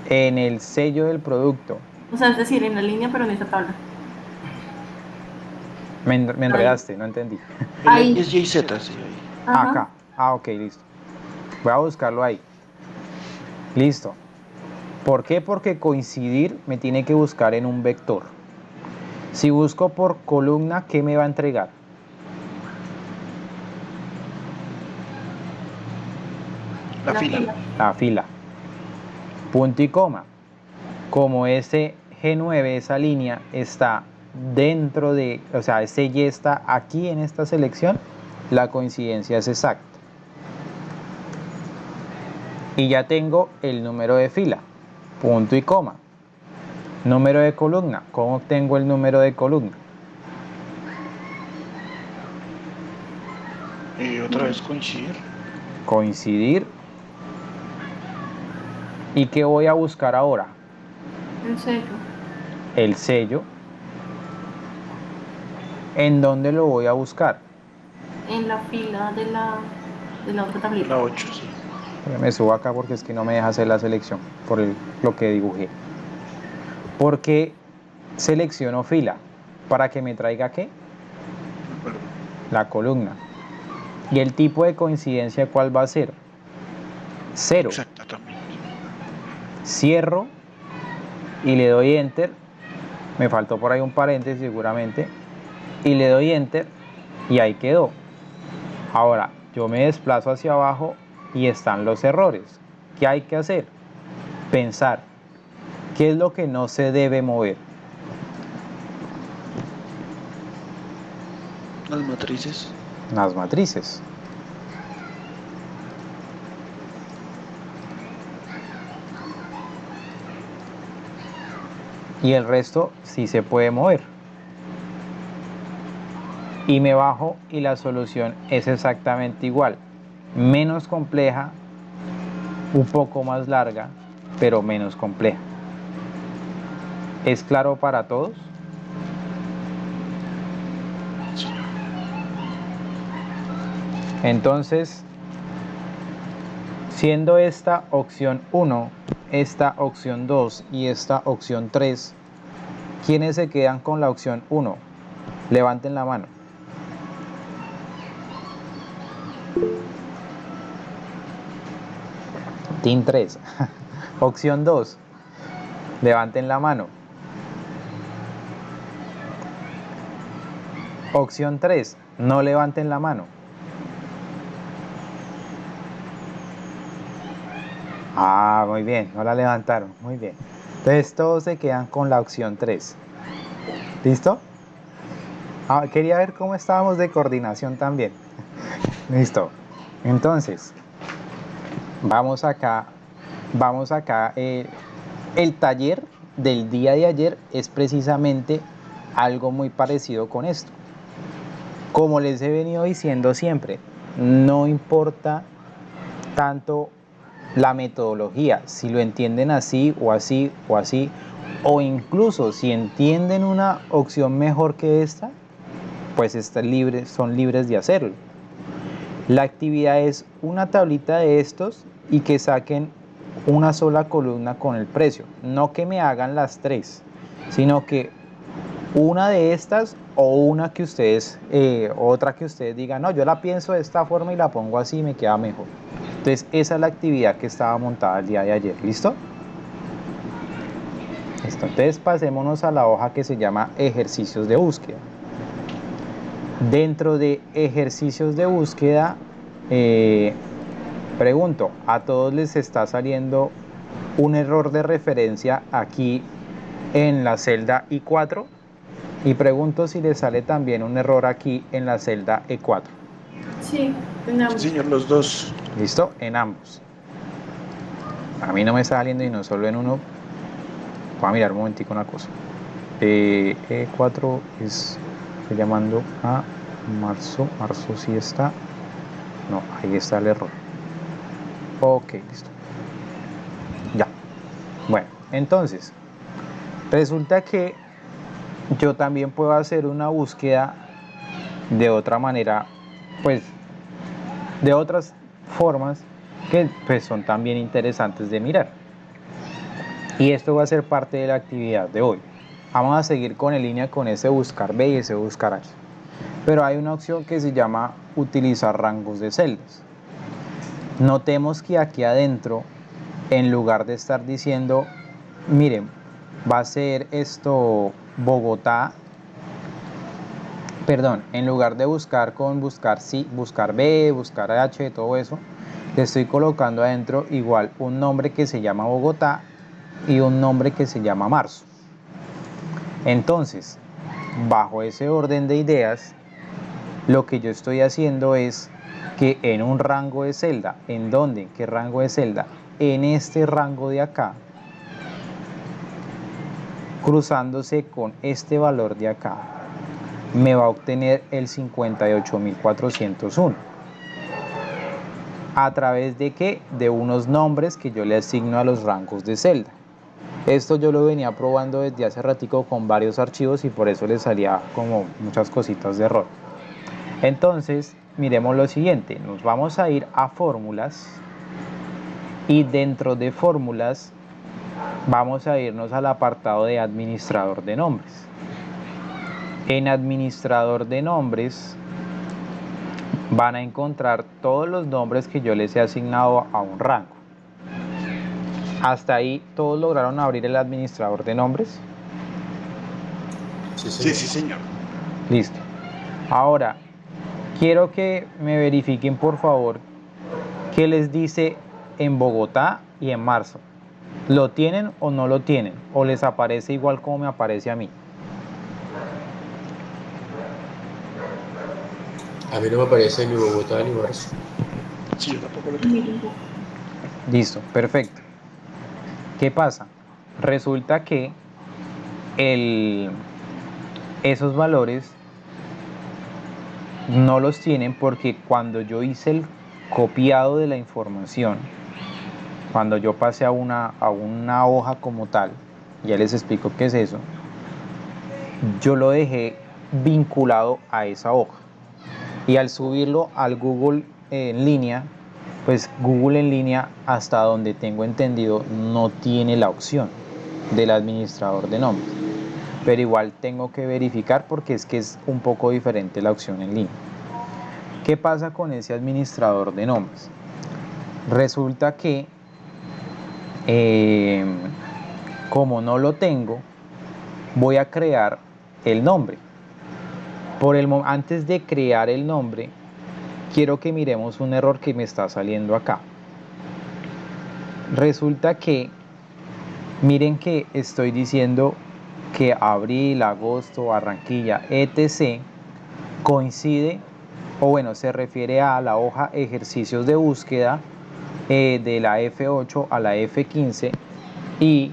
En el sello del producto. O sea, es decir, en la línea, pero en esa tabla. Me enredaste, no entendí. Ahí. Es Y, Z, sí, ahí. Ajá. Acá. Ah, ok, listo. Voy a buscarlo ahí. Listo. ¿Por qué? Porque coincidir me tiene que buscar en un vector. Si busco por columna, ¿qué me va a entregar? La fila. La fila. Punto y coma. Como ese G9, esa línea, está dentro de, o sea, ese Y está aquí en esta selección, la coincidencia es exacta. Y ya tengo el número de fila. Punto y coma. Número de columna. ¿Cómo obtengo el número de columna? Y otra vez coincidir. Coincidir. ¿Y qué voy a buscar ahora? El sello. El sello. ¿En dónde lo voy a buscar? en la fila de la otra tablita. La 8, sí. Me subo acá porque es que no me deja hacer la selección por lo que dibujé. ¿Por qué selecciono fila? ¿Para que me traiga qué? La columna. La columna. ¿Y el tipo de coincidencia cuál va a ser? 0. Exactamente. Cierro y le doy enter. Me faltó por ahí un paréntesis seguramente. Y le doy enter y ahí quedó. Ahora yo me desplazo hacia abajo y están los errores. ¿Qué hay que hacer? Pensar. ¿Qué es lo que no se debe mover? Las matrices. Las matrices. Y el resto sí se puede mover. Y me bajo y la solución es exactamente igual. Menos compleja, un poco más larga, pero menos compleja. ¿Es claro para todos? Entonces, siendo esta opción 1, esta opción 2 y esta opción 3, ¿quiénes se quedan con la opción 1? Levanten la mano. Team 3. Opción 2. Levanten la mano. Opción 3. No levanten la mano. Ah, muy bien. No la levantaron. Muy bien. Entonces todos se quedan con la opción 3. ¿Listo? Ah, quería ver cómo estábamos de coordinación también. Listo. Entonces, vamos acá. El taller del día de ayer es precisamente algo muy parecido con esto. Como les he venido diciendo siempre, no importa tanto la metodología, si lo entienden así o así o así, o incluso si entienden una opción mejor que esta, pues son libres de hacerlo. La actividad es una tablita de estos y que saquen una sola columna con el precio. No que me hagan las 3, sino que una de estas o una que ustedes, otra que ustedes digan, no, yo la pienso de esta forma y la pongo así y me queda mejor. Entonces esa es la actividad que estaba montada el día de ayer. ¿Listo? Listo. Entonces pasémonos a la hoja que se llama ejercicios de búsqueda. Dentro de ejercicios de búsqueda, pregunto, ¿a todos les está saliendo un error de referencia aquí en la celda I4? Y pregunto si les sale también un error aquí en la celda E4. Sí, en ambos. Sí, señor, los dos. ¿Listo? En ambos. A mí no me está saliendo y no solo en uno. Voy a mirar un momentico una cosa. E4 estoy llamando a marzo. Marzo sí está. No, ahí está el error. Ok, listo. Ya. Bueno, entonces, resulta que yo también puedo hacer una búsqueda de otra manera, pues, de otras formas que pues son también interesantes de mirar. Y esto va a ser parte de la actividad de hoy. Vamos a seguir en línea con ese buscar B y ese buscar H. Pero hay una opción que se llama utilizar rangos de celdas. Notemos que aquí adentro, en lugar de estar diciendo, miren, va a ser esto Bogotá, perdón, en lugar de buscar con buscar sí, buscar B, buscar H, todo eso, le estoy colocando adentro igual un nombre que se llama Bogotá y un nombre que se llama marzo. Entonces, bajo ese orden de ideas, lo que yo estoy haciendo es que en un rango de celda, ¿en dónde? ¿Qué rango de celda? En este rango de acá, cruzándose con este valor de acá, me va a obtener el 58.401. ¿A través de qué? De unos nombres que yo le asigno a los rangos de celda. Esto yo lo venía probando desde hace ratico con varios archivos y por eso le salía como muchas cositas de error. Entonces, miremos lo siguiente, nos vamos a ir a fórmulas y dentro de fórmulas vamos a irnos al apartado de administrador de nombres. En administrador de nombres van a encontrar todos los nombres que yo les he asignado a un rango. ¿Hasta ahí todos lograron abrir el administrador de nombres? Sí, Sí, señor. sí, señor. Listo. Ahora, quiero que me verifiquen por favor qué les dice en Bogotá y en marzo. ¿Lo tienen o no lo tienen? ¿O les aparece igual como me aparece a mí? A mí no me aparece ni Bogotá ni marzo. Sí, yo tampoco lo tengo. Miren, Listo, perfecto. ¿Qué pasa? Resulta que esos valores no los tienen porque cuando yo hice el copiado de la información, cuando yo pasé a una hoja como tal, ya les explico qué es eso, yo lo dejé vinculado a esa hoja. Y al subirlo al Google en línea, pues Google en línea, hasta donde tengo entendido, no tiene la opción del administrador de nombres. Pero igual tengo que verificar porque es que es un poco diferente la opción en línea. ¿Qué pasa con ese administrador de nombres? Resulta que como no lo tengo, voy a crear el nombre. Antes de crear el nombre, quiero que miremos un error que me está saliendo acá. Resulta que, miren que estoy diciendo que abril, agosto, Barranquilla, etc. coincide, o bueno, se refiere a la hoja ejercicios de búsqueda de la F8 a la F15, y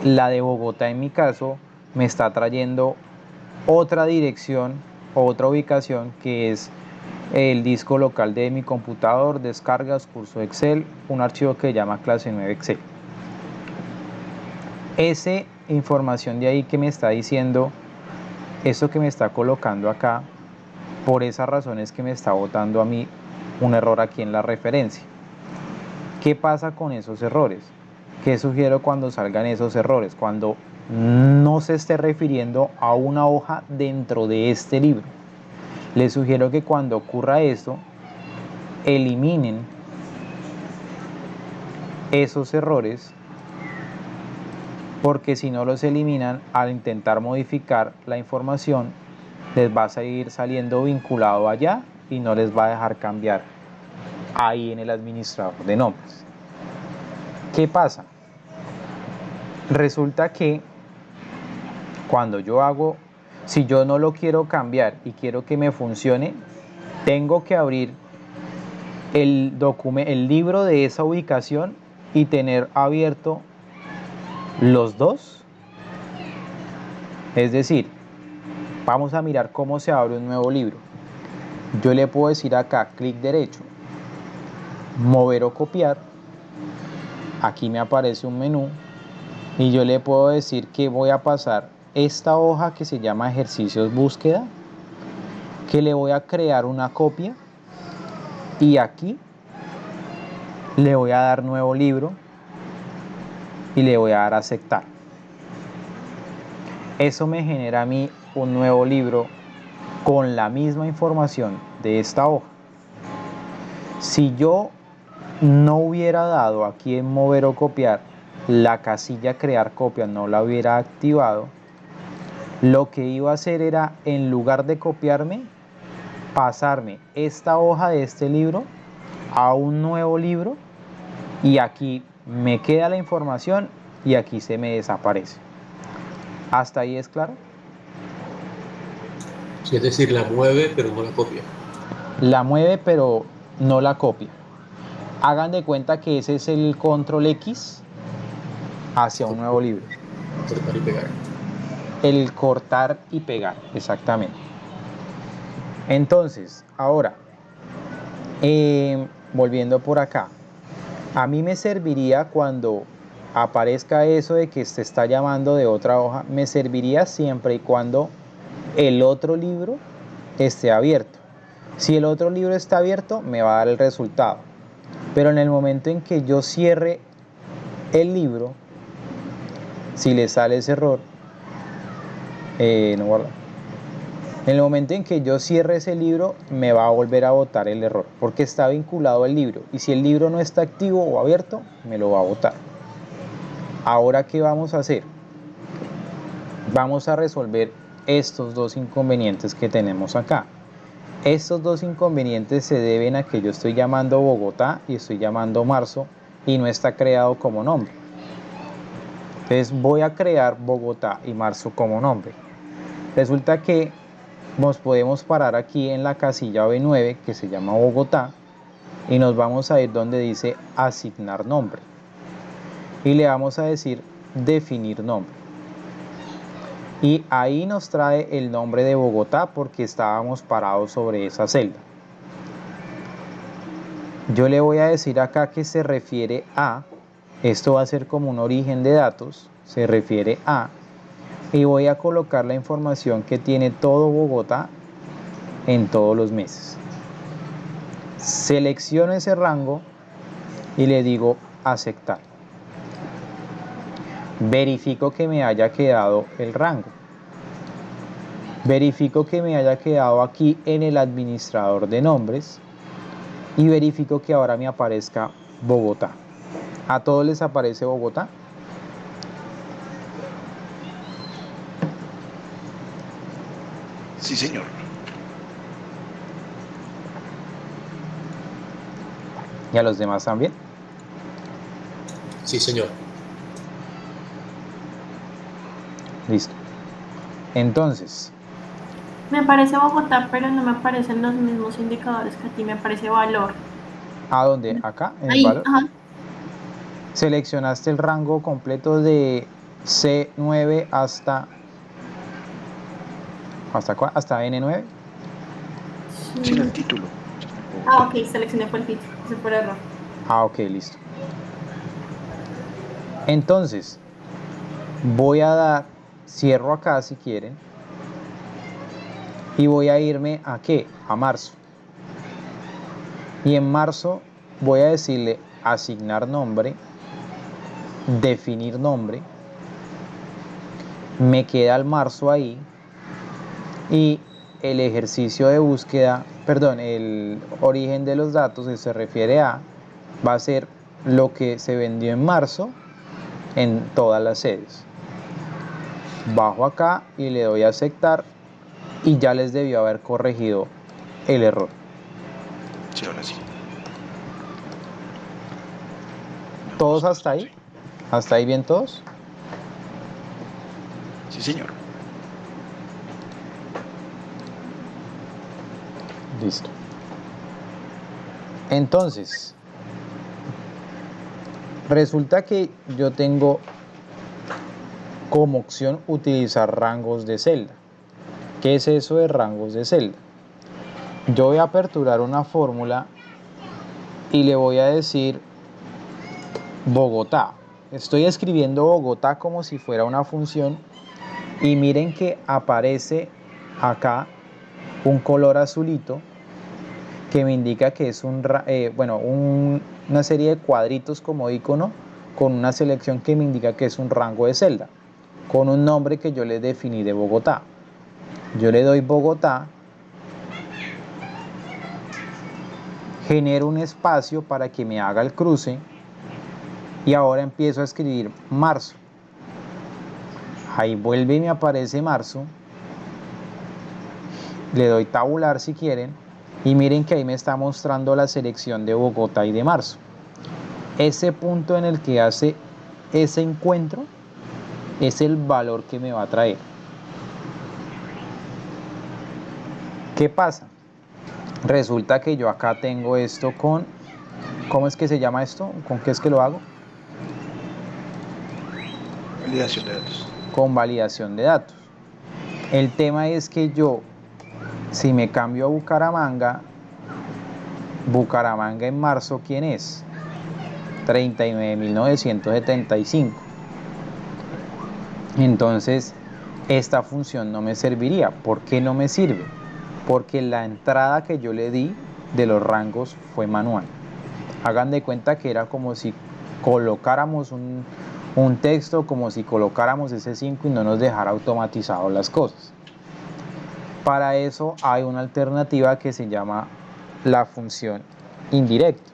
la de Bogotá en mi caso me está trayendo otra dirección, otra ubicación, que es el disco local de mi computador, descargas, curso Excel, un archivo que se llama clase 9 Excel. Esa información de ahí que me está diciendo, eso que me está colocando acá, por esas razones que me está botando a mí un error aquí en la referencia. ¿Qué pasa con esos errores? ¿Qué sugiero cuando salgan esos errores? Cuando no se esté refiriendo a una hoja dentro de este libro. Les sugiero que cuando ocurra esto, eliminen esos errores, porque si no los eliminan, al intentar modificar la información, les va a seguir saliendo vinculado allá y no les va a dejar cambiar ahí en el administrador de nombres. ¿Qué pasa? Resulta que cuando yo hago, si yo no lo quiero cambiar y quiero que me funcione, tengo que abrir el libro de esa ubicación y tener abierto los dos. Es decir, vamos a mirar cómo se abre un nuevo libro. Yo le puedo decir acá, clic derecho, mover o copiar. Aquí me aparece un menú y yo le puedo decir que voy a pasar esta hoja que se llama ejercicios búsqueda, que le voy a crear una copia, y aquí le voy a dar nuevo libro y le voy a dar aceptar. Eso me genera a mí un nuevo libro con la misma información de esta hoja. Si yo no hubiera dado aquí en mover o copiar la casilla crear copia, no la hubiera activado, lo que iba a hacer era, en lugar de copiarme, pasarme esta hoja de este libro a un nuevo libro, y aquí me queda la información y aquí se me desaparece. ¿Hasta ahí es claro? Sí, es decir, la mueve pero no la copia. La mueve pero no la copia. Hagan de cuenta que ese es el control X hacia un nuevo libro. Cortar y pegar. El cortar y pegar, exactamente. Entonces, ahora, volviendo por acá, a mí me serviría cuando aparezca eso de que se está llamando de otra hoja, me serviría siempre y cuando el otro libro esté abierto. Si el otro libro está abierto, me va a dar el resultado. Pero en el momento en que yo cierre el libro, si le sale ese error, no guarda. En el momento en que yo cierre ese libro, me va a volver a botar el error, porque está vinculado al libro. Y si el libro no está activo o abierto, me lo va a botar. Ahora, ¿qué vamos a hacer? Vamos a resolver estos dos inconvenientes que tenemos acá. Estos dos inconvenientes se deben a que yo estoy llamando Bogotá y estoy llamando marzo y no está creado como nombre. Entonces voy a crear Bogotá y marzo como nombre. Resulta que nos podemos parar aquí en la casilla B9 que se llama Bogotá y nos vamos a ir donde dice asignar nombre y le vamos a decir definir nombre. Y ahí nos trae el nombre de Bogotá porque estábamos parados sobre esa celda. Yo le voy a decir acá que se refiere a, esto va a ser como un origen de datos, se refiere a, y voy a colocar la información que tiene todo Bogotá en todos los meses. Selecciono ese rango y le digo aceptar. Verifico que me haya quedado el rango. Verifico que me haya quedado aquí en el administrador de nombres y verifico que ahora me aparezca Bogotá. ¿A todos les aparece Bogotá? Sí, señor. ¿Y a los demás también? Sí, señor. Listo. Entonces, Me aparece Bogotá, pero no me aparecen los mismos indicadores que a ti, me aparece valor. ¿a dónde? Acá, en el Ahí, valor. ajá. Seleccionaste el rango completo de C9 hasta N9. Sin el título. Ah, ok, seleccioné fue el título, ese fue el error. Ah, ok, listo. Entonces, voy a dar, cierro acá si quieren, y voy a irme ¿a qué? A marzo. Y en marzo voy a decirle asignar nombre, definir nombre, me queda el marzo ahí, y el ejercicio de búsqueda, perdón, el origen de los datos, que se refiere a, va a ser lo que se vendió en marzo en todas las sedes. Bajo acá y le doy a aceptar y ya les debió haber corregido el error. Sí, ahora sí. ¿Todos hasta ahí? ¿Hasta ahí bien todos? Sí, señor. Listo. Entonces, resulta que yo tengo como opción utilizar rangos de celda. ¿Qué es eso de rangos de celda? Yo voy a aperturar una fórmula y le voy a decir Bogotá. Estoy escribiendo Bogotá como si fuera una función y miren que aparece acá un color azulito que me indica que es una serie de cuadritos como icono con una selección que me indica que es un rango de celda con un nombre que yo le definí de Bogotá. Yo le doy Bogotá, genero un espacio para que me haga el cruce y ahora empiezo a escribir marzo. Ahí vuelve y me aparece marzo. Le doy tabular si quieren y miren que ahí me está mostrando la selección de Bogotá y de marzo. Ese punto en el que hace ese encuentro es el valor que me va a traer. ¿Qué pasa? Resulta que yo acá tengo esto con, ¿cómo es que se llama esto? ¿Con qué es que lo hago? Validación de datos. Con validación de datos. El tema es que yo, si me cambio a Bucaramanga en marzo, ¿quién es? 39.975. Entonces, esta función no me serviría. ¿Por qué no me sirve? porque la entrada que yo le di de los rangos fue manual. Hagan de cuenta que era como si colocáramos un texto, como si colocáramos ese 5 y no nos dejara automatizado las cosas. Para eso hay una alternativa que se llama la función indirecto.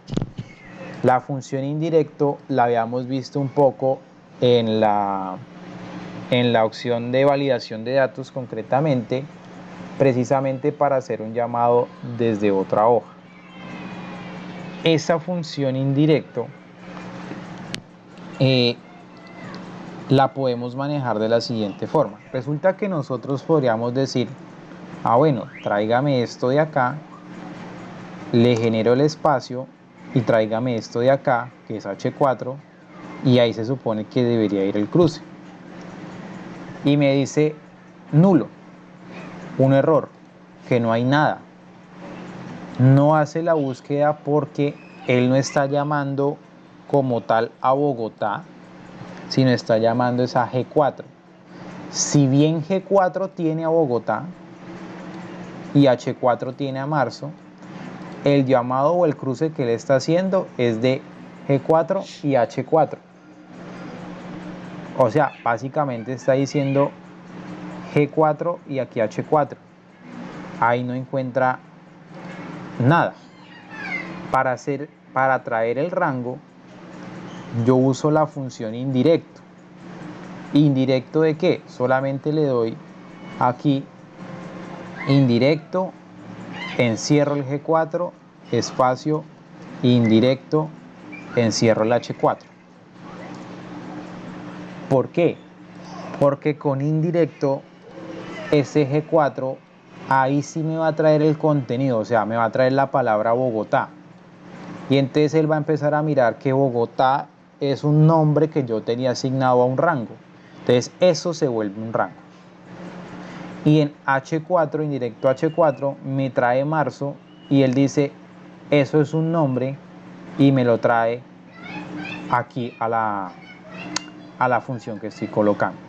La función indirecto la habíamos visto un poco en la opción de validación de datos, concretamente, precisamente para hacer un llamado desde otra hoja. Esa función indirecto la podemos manejar de la siguiente forma. Resulta que nosotros podríamos decir, bueno, tráigame esto de acá, le genero el espacio y tráigame esto de acá, que es H4, y ahí se supone que debería ir el cruce. Y me dice nulo, un error, que no hay nada. No hace la búsqueda porque él no está llamando como tal a Bogotá, sino está llamando es a G4. Si bien G4 tiene a Bogotá y H4 tiene a marzo, el llamado o el cruce que él está haciendo es de G4 y H4. O sea, básicamente está diciendo G4 y aquí H4. Ahí no encuentra nada. Para traer el rango, yo uso la función indirecto. ¿Indirecto de qué? Solamente le doy aquí indirecto, encierro el G4, espacio, indirecto, encierro el H4. ¿Por qué? Porque con indirecto, ese G4, ahí sí me va a traer el contenido, o sea, me va a traer la palabra Bogotá. Y entonces él va a empezar a mirar que Bogotá es un nombre que yo tenía asignado a un rango. Entonces eso se vuelve un rango. Y en H4, indirecto H4, me trae marzo y él dice, eso es un nombre, y me lo trae aquí a la función que estoy colocando.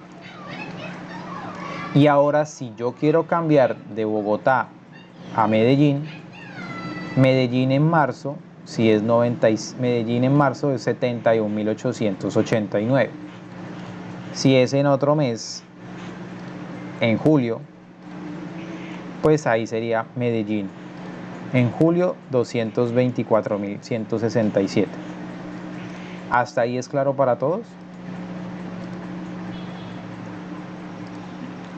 Y ahora si yo quiero cambiar de Bogotá a Medellín, Medellín en marzo, si es Medellín en marzo es 71.889. Si es en otro mes, en julio, pues ahí sería Medellín. En julio, 224.167. ¿Hasta ahí es claro para todos?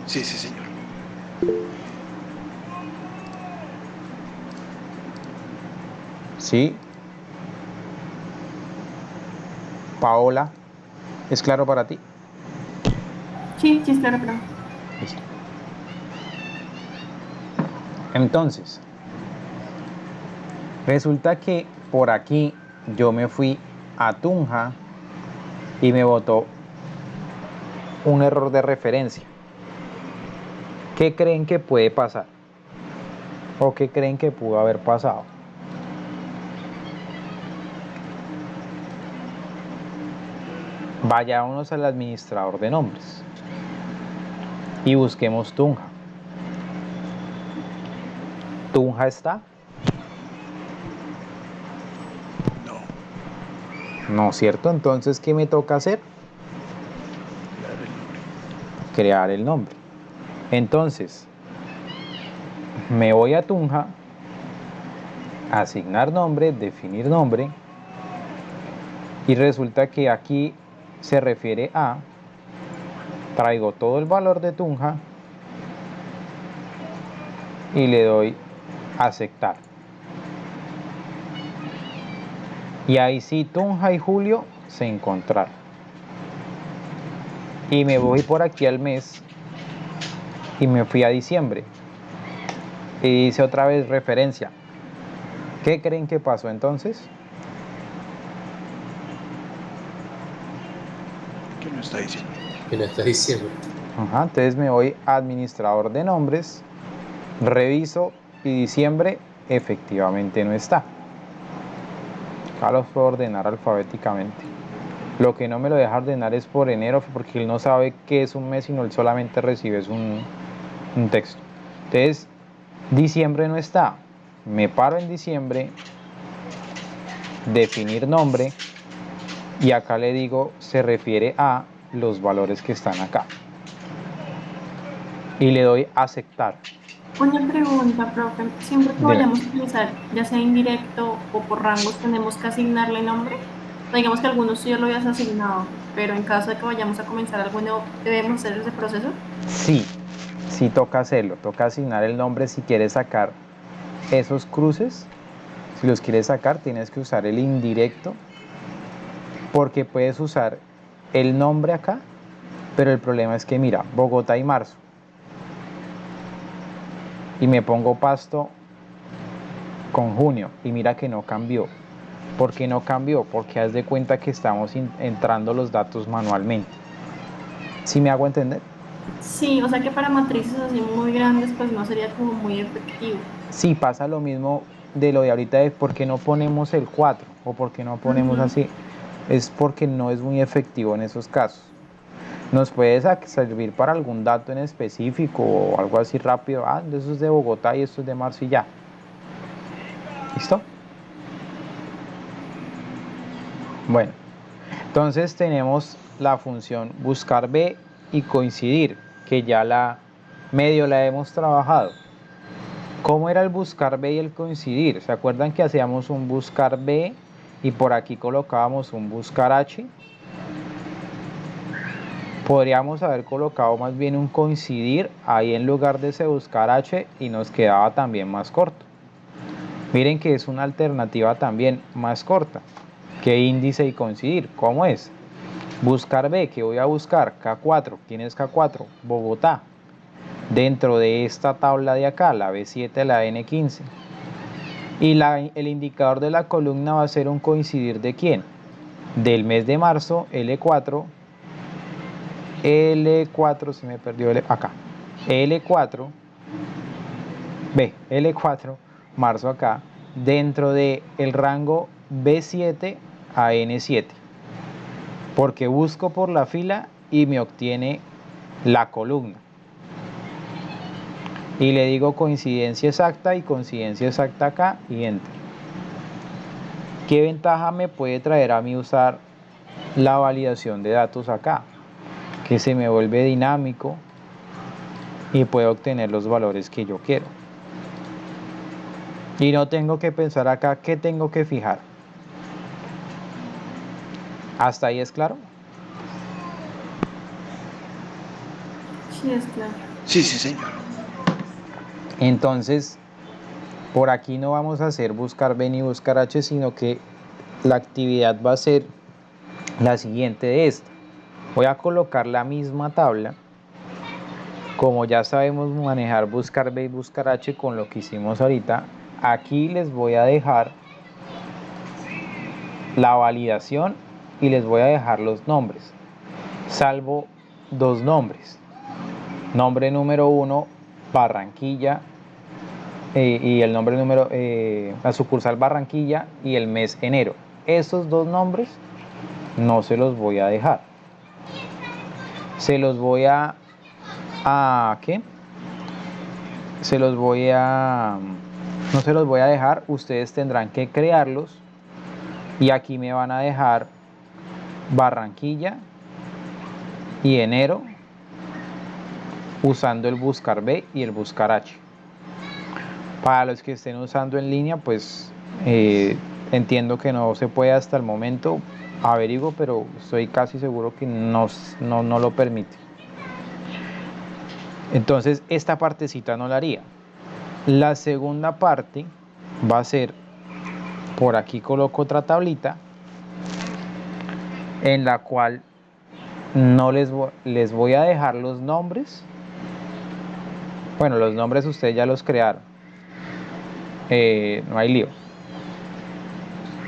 Sí, sí, señor. Sí. Paola, ¿es claro para ti? Sí, sí, es claro, pero Listo. Entonces, resulta que por aquí yo me fui a Tunja y me botó un error de referencia. ¿Qué creen que puede pasar? ¿O qué creen que pudo haber pasado? Vayámonos al administrador de nombres y busquemos Tunja. ¿Tunja está? No. No, ¿cierto? Entonces, ¿qué me toca hacer? Crear el nombre. Crear el nombre. Entonces, me voy a Tunja, asignar nombre, definir nombre, y resulta que aquí se refiere a, traigo todo el valor de Tunja y le doy aceptar. Y ahí sí, Tunja y Julio se encontraron. Y me voy por aquí al mes y me fui a diciembre. Y hice otra vez referencia. ¿Qué creen que pasó entonces? ¿Qué me está diciendo? ¿Qué nos estás diciendo? Entonces me voy a administrador de nombres, reviso y diciembre efectivamente no está. Acá los puedo ordenar alfabéticamente. Lo que no me lo deja ordenar es por enero, porque él no sabe qué es un mes, sino él solamente recibe un texto. Entonces, Diciembre no está. Me paro en diciembre, definir nombre, y acá le digo se refiere a los valores que están acá. Y le doy aceptar. Una pregunta, profe. Siempre que Dime. vayamos a utilizar, ya sea indirecto o por rangos, ¿tenemos que asignarle nombre? O sea, digamos que algunos tú ya lo habías asignado, pero en caso de que vayamos a comenzar alguno, ¿debemos hacer ese proceso? Sí, sí toca hacerlo. Toca asignar el nombre si quieres sacar esos cruces. Si los quieres sacar, tienes que usar el indirecto, porque puedes usar el nombre acá, pero el problema es que mira, Bogotá y marzo, y me pongo Pasto con junio, y mira que no cambió. ¿Por qué no cambió? Porque haz de cuenta que estamos entrando los datos manualmente. ¿Sí me hago entender? Sí, o sea que para matrices así muy grandes, pues no sería como muy efectivo. Sí, pasa lo mismo de lo de ahorita de por qué no ponemos el 4 o por qué no ponemos Ujú. así. Es porque no es muy efectivo en esos casos. Nos puede servir para algún dato en específico o algo así rápido. Ah, eso es de Bogotá y esto es de marzo y ya. ¿Listo? Bueno, entonces tenemos la función buscar B y coincidir, que ya la hemos trabajado. ¿Cómo era el buscar B y el coincidir? ¿Se acuerdan que hacíamos un buscar B y por aquí colocábamos un buscar H? Podríamos haber colocado más bien un coincidir ahí en lugar de ese buscar H y nos quedaba también más corto. Miren que es una alternativa también más corta que índice y coincidir. ¿Cómo es? Buscar B, que voy a buscar K4. ¿Quién es K4? Bogotá. Dentro de esta tabla de acá, la B7, la N15. Y el indicador de la columna va a ser un coincidir de quién? Del mes de marzo, L4. L4, se me perdió acá. L4, L4, marzo acá, dentro del rango B7 a N7. Porque busco por la fila y me obtiene la columna. Y le digo coincidencia exacta y coincidencia exacta acá y enter. ¿Qué ventaja me puede traer a mí usar la validación de datos acá? Que se me vuelve dinámico y puedo obtener los valores que yo quiero. Y no tengo que pensar acá qué tengo que fijar. ¿Hasta ahí es claro? Sí, es claro. Sí, sí, señor. Entonces, por aquí no vamos a hacer buscar B ni buscar H, sino que la actividad va a ser la siguiente de esta. Voy a colocar la misma tabla. Como ya sabemos manejar buscar B y buscar H con lo que hicimos ahorita, aquí les voy a dejar la validación y les voy a dejar los nombres, salvo dos nombres. Nombre número 1, Barranquilla, y el nombre número, la sucursal Barranquilla y el mes enero. Estos dos nombres no se los voy a dejar. Se los voy ¿qué? Se los voy a, no se los voy a dejar, ustedes tendrán que crearlos y aquí me van a dejar Barranquilla y enero usando el buscar B y el buscar H. Para los que estén usando en línea, pues entiendo que no se puede hasta el momento, averiguo, pero estoy casi seguro que no lo permite. Entonces esta partecita no la haría. La segunda parte va a ser, por aquí coloco otra tablita en la cual no les voy a dejar los nombres. Bueno, los nombres ustedes ya los crearon, no hay lío.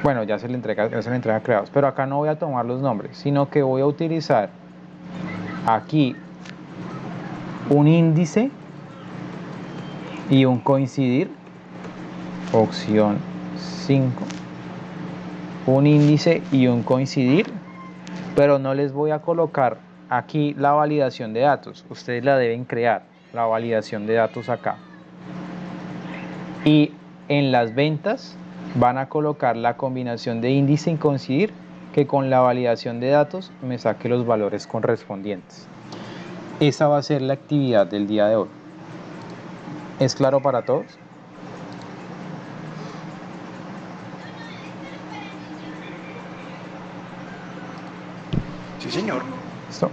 Bueno, ya se le entrega creados, pero acá no voy a tomar los nombres, sino que voy a utilizar aquí un índice y un coincidir, opción 5, un índice y un coincidir, pero no les voy a colocar aquí la validación de datos, ustedes la deben crear, la validación de datos acá. Y en las ventas van a colocar la combinación de índice y coincidir, que con la validación de datos me saque los valores correspondientes. Esa va a ser la actividad del día de hoy. ¿Es claro para todos? Sí, señor. ¿Listo?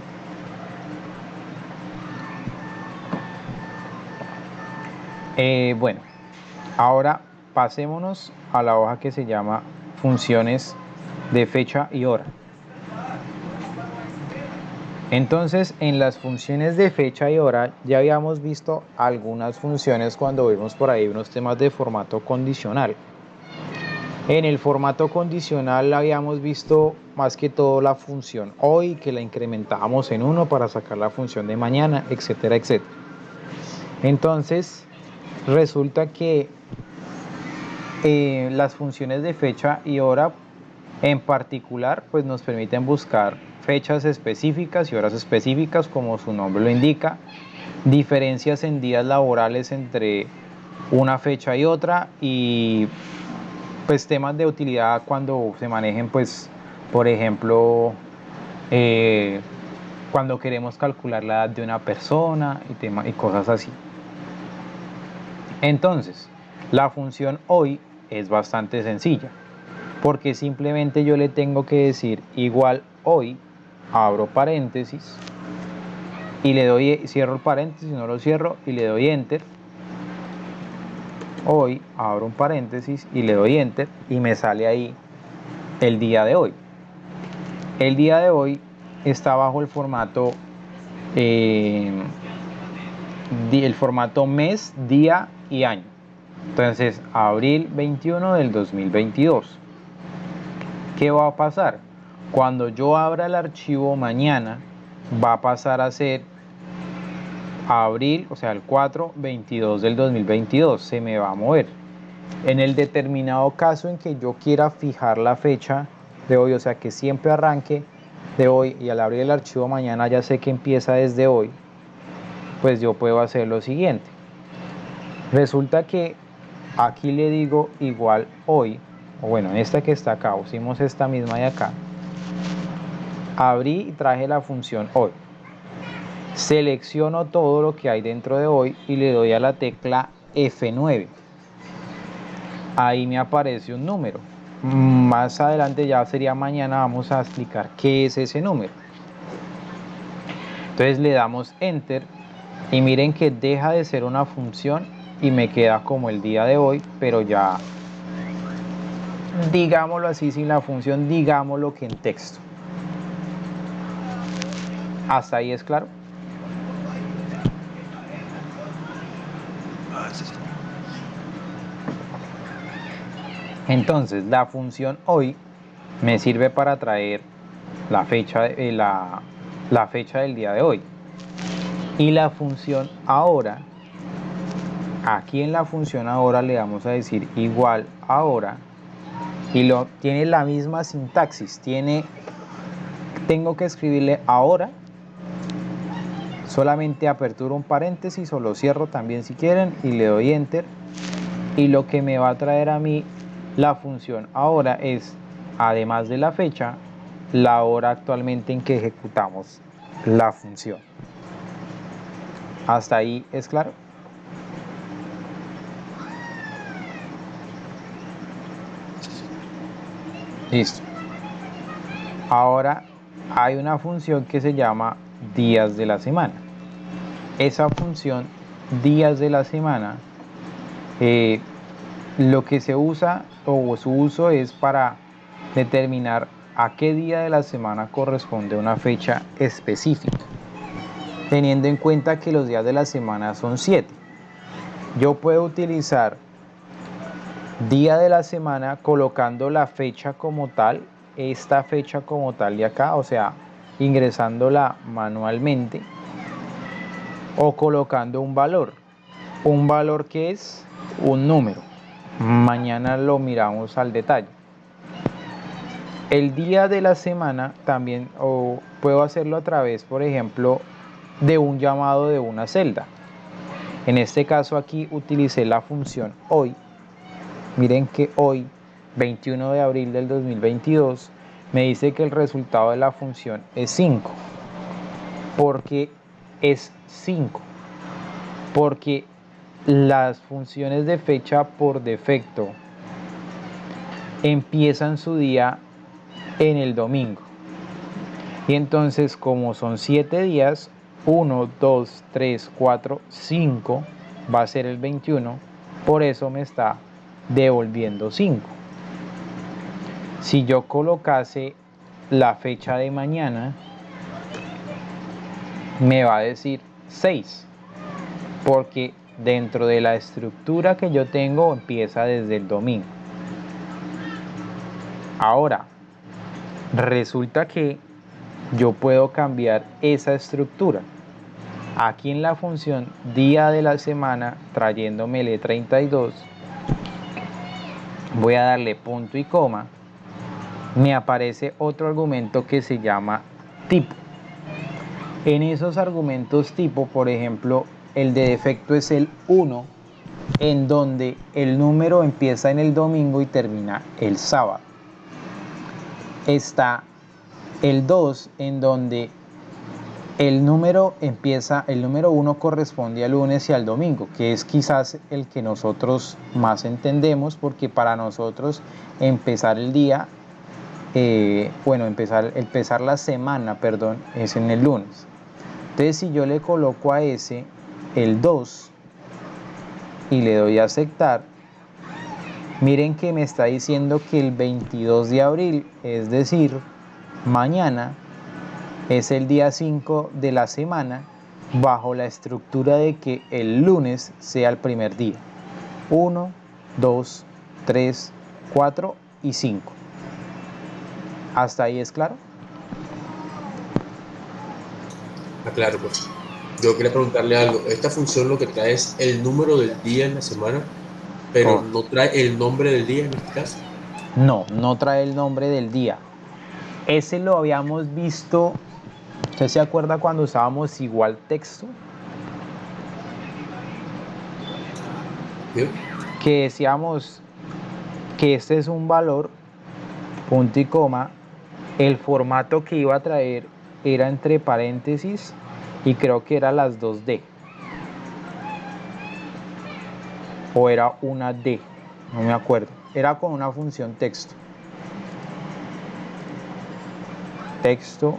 Bueno, ahora pasémonos a la hoja que se llama funciones de fecha y hora. Entonces, en las funciones de fecha y hora ya habíamos visto algunas funciones cuando vimos por ahí unos temas de formato condicional. En el formato condicional habíamos visto más que todo la función hoy, que la incrementábamos en 1 para sacar la función de mañana, etcétera, etcétera. Entonces, resulta que las funciones de fecha y hora en particular pues nos permiten buscar fechas específicas y horas específicas, como su nombre lo indica, diferencias en días laborales entre una fecha y otra, y pues temas de utilidad cuando se manejen, pues por ejemplo cuando queremos calcular la edad de una persona y cosas así. Entonces, la función hoy es bastante sencilla, porque simplemente yo le tengo que decir igual hoy, abro paréntesis y le doy, cierro el paréntesis, no lo cierro y le doy enter. Hoy, abro un paréntesis y le doy enter y me sale ahí el día de hoy. El día de hoy está bajo el formato mes, día y año. Entonces, abril 21 del 2022. ¿Qué va a pasar? Cuando yo abra el archivo mañana, va a pasar a ser abril, o sea, el 4/22 del 2022. Se me va a mover. En el determinado caso en que yo quiera fijar la fecha de hoy, o sea, que siempre arranque de hoy, y al abrir el archivo mañana ya sé que empieza desde hoy, pues yo puedo hacer lo siguiente. Resulta que aquí le digo igual hoy, o bueno, esta que está acá, usamos esta misma de acá, abrí y traje la función hoy, selecciono todo lo que hay dentro de hoy y le doy a la tecla F9. Ahí me aparece un número. Más adelante, ya sería mañana, vamos a explicar qué es ese número. Entonces le damos enter y miren que deja de ser una función y me queda como el día de hoy, pero ya, digámoslo así, sin la función, digámoslo que en texto. ¿Hasta ahí es claro? Sí, señor. Entonces, la función hoy me sirve para traer la fecha, la fecha del día de hoy. Y la función ahora, aquí en la función ahora le vamos a decir igual ahora, y tiene la misma sintaxis, tengo que escribirle ahora, solamente aperturo un paréntesis o lo cierro también si quieren y le doy enter, y lo que me va a traer a mí la función ahora es, además de la fecha, la hora actualmente en que ejecutamos la función. ¿Hasta ahí es claro? Sí, señor. Listo. Ahora hay una función que se llama días de la semana. Esa función días de la semana, lo que se usa o su uso es para determinar a qué día de la semana corresponde una fecha específica, teniendo en cuenta que los días de la semana son 7. Yo puedo utilizar día de la semana colocando la fecha como tal, esta fecha como tal de acá, o sea, ingresándola manualmente, o colocando un valor que es un número. Mañana lo miramos al detalle. El día de la semana también, o puedo hacerlo a través, por ejemplo, de un llamado de una celda. En este caso aquí utilicé la función hoy. Miren que hoy, 21 de abril del 2022, me dice que el resultado de la función es 5. ¿Por qué es 5? Porque las funciones de fecha por defecto empiezan su día en el domingo. Y entonces, como son 7 días, 1, 2, 3, 4, 5, va a ser el 21, por eso me está devolviendo 5. Si yo colocase la fecha de mañana, me va a decir 6, porque dentro de la estructura que yo tengo empieza desde el domingo. Ahora, resulta que yo puedo cambiar esa estructura. Aquí en la función día de la semana, trayéndome el E32, voy a darle punto y coma. Me aparece otro argumento que se llama tipo. En esos argumentos tipo, por ejemplo, el de defecto es el 1, en donde el número empieza en el domingo y termina el sábado. Está el 2, en donde el número 1 corresponde al lunes y al domingo, que es quizás el que nosotros más entendemos, porque para nosotros empezar el día, empezar la semana, es en el lunes. Entonces, si yo le coloco a ese el 2 y le doy a aceptar, miren que me está diciendo que el 22 de abril, es decir, mañana, es el día 5 de la semana, bajo la estructura de que el lunes sea el primer día. 1, 2, 3, 4 y 5. ¿Hasta ahí es claro? Claro, pues. Yo quería preguntarle algo. Esta función lo que trae es el número del día en la semana, pero no trae el nombre del día en este caso. No trae el nombre del día. Ese lo habíamos visto. ¿Usted se acuerda cuando usábamos igual texto? ¿Sí? Que decíamos que este es un valor, punto y coma. El formato que iba a traer era entre paréntesis y creo que era las 2D. O era una D, no me acuerdo. Era con una función texto. Texto.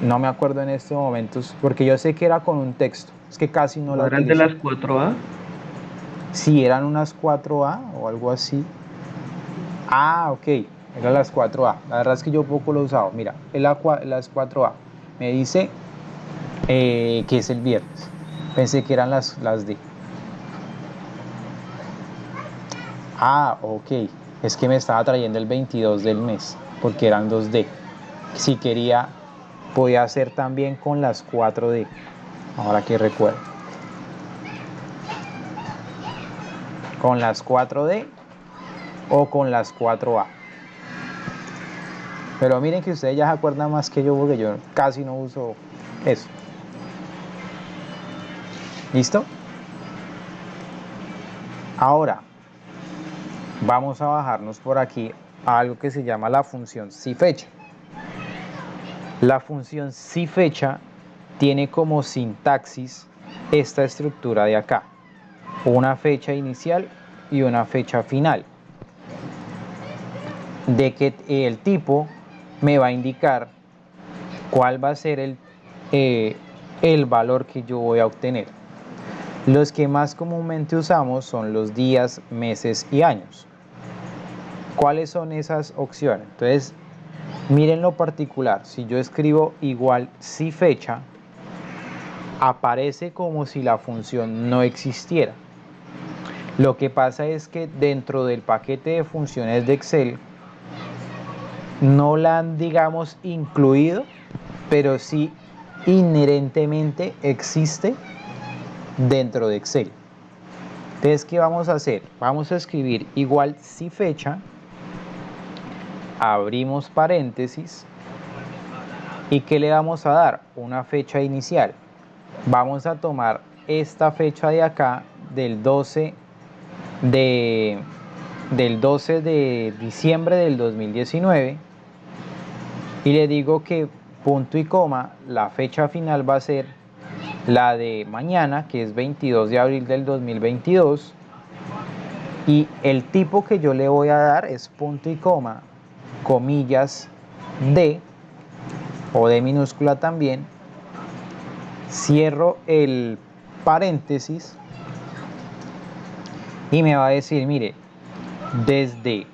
No me acuerdo en estos momentos, porque yo sé que era con un texto. Es que casi no la ¿No eran de utilizo. las 4A? Sí, eran unas 4A o algo así. Ah, ok, eran las 4A. La verdad es que yo poco lo he usado. Mira, las 4A. Me dice que es el viernes. Pensé que eran las D. Ah, ok. Es que me estaba trayendo el 22 del mes, porque eran 2D. Si quería, podía hacer también con las 4D. Ahora que recuerdo. Con las 4D o con las 4A. Pero miren que ustedes ya se acuerdan más que yo, porque yo casi no uso eso. ¿Listo? Ahora, vamos a bajarnos por aquí a algo que se llama la función si-fecha. La función si-fecha tiene como sintaxis esta estructura de acá. Una fecha inicial y una fecha final. De que el tipo me va a indicar cuál va a ser el valor que yo voy a obtener. Los que más comúnmente usamos son los días, meses y años. ¿Cuáles son esas opciones? Entonces, miren lo particular. Si yo escribo igual si fecha, aparece como si la función no existiera. Lo que pasa es que dentro del paquete de funciones de Excel no la han, digamos, incluido, pero sí inherentemente existe dentro de Excel. Entonces, ¿qué vamos a hacer? Vamos a escribir igual si fecha, abrimos paréntesis, ¿Y qué le vamos a dar? Una fecha inicial. Vamos a tomar esta fecha de acá del 12 de diciembre del 2019 y le digo que punto y coma, la fecha final va a ser la de mañana, que es 22 de abril del 2022, y el tipo que yo le voy a dar es punto y coma, comillas, D, o D minúscula también, cierro el paréntesis y me va a decir, mire, desde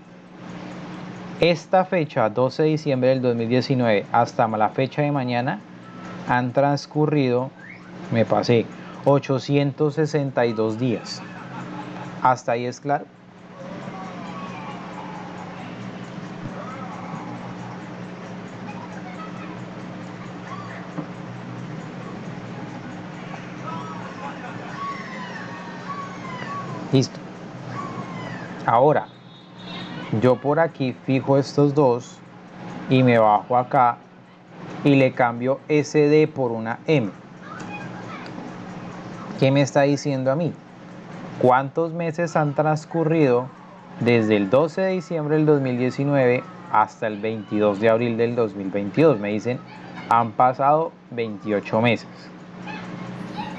esta fecha, 12 de diciembre del 2019, hasta la fecha de mañana, han transcurrido, me pasé, 862 días. ¿Hasta ahí es claro? Listo. Ahora, yo por aquí fijo estos dos y me bajo acá y le cambio SD por una M. ¿Qué me está diciendo a mí? ¿Cuántos meses han transcurrido desde el 12 de diciembre del 2019 hasta el 22 de abril del 2022? Me dicen, han pasado 28 meses.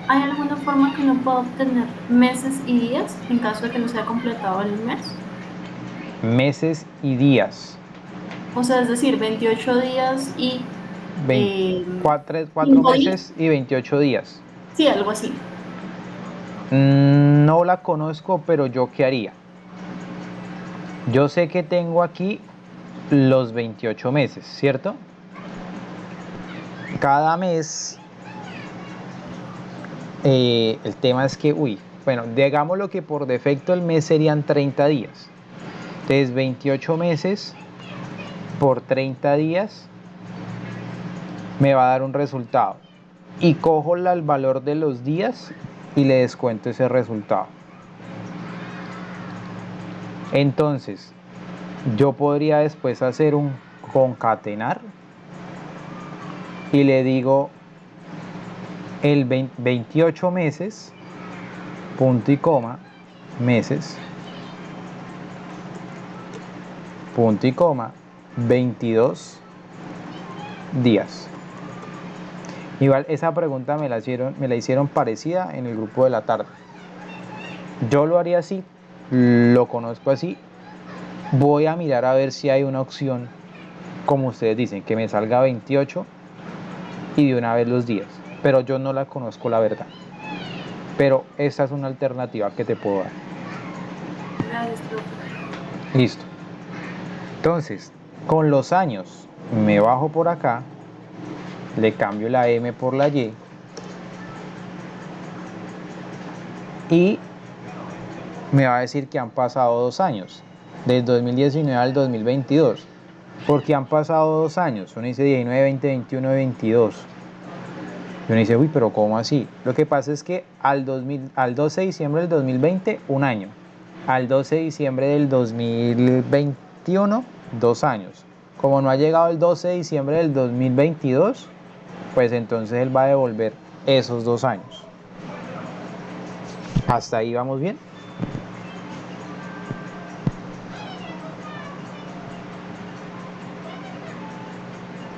¿Hay alguna forma que no pueda obtener meses y días en caso de que no sea completado el mes? Meses y días. O sea, es decir, 28 días y... 4 5 meses y 28 días. Sí, algo así. No la conozco, pero yo qué haría. Yo sé que tengo aquí los 28 meses, ¿cierto? Cada mes, el tema es que, bueno, digámoslo que por defecto el mes serían 30 días. Entonces 28 meses por 30 días me va a dar un resultado. Y cojo el valor de los días y le descuento ese resultado. Entonces, yo podría después hacer un concatenar y le digo el 28 meses, punto y coma, meses, punto y coma, 22 días. Igual esa pregunta me la hicieron parecida en el grupo de la tarde. Yo lo haría así, lo conozco así. Voy a mirar a ver si hay una opción, como ustedes dicen, que me salga 28 y de una vez los días. Pero yo no la conozco, la verdad. Pero esta es una alternativa que te puedo dar. Gracias, profe. Listo. Entonces, con los años, me bajo por acá, le cambio la M por la Y y me va a decir que han pasado 2 años, del 2019 al 2022. Porque han pasado 2 años. Uno dice 19, 20, 21, 22. Y uno dice, pero ¿cómo así? Lo que pasa es que al 12 de diciembre del 2020, un año. Al 12 de diciembre del 2021, 2 años. Como no ha llegado el 12 de diciembre del 2022, pues entonces él va a devolver esos 2 años. ¿Hasta ahí vamos bien?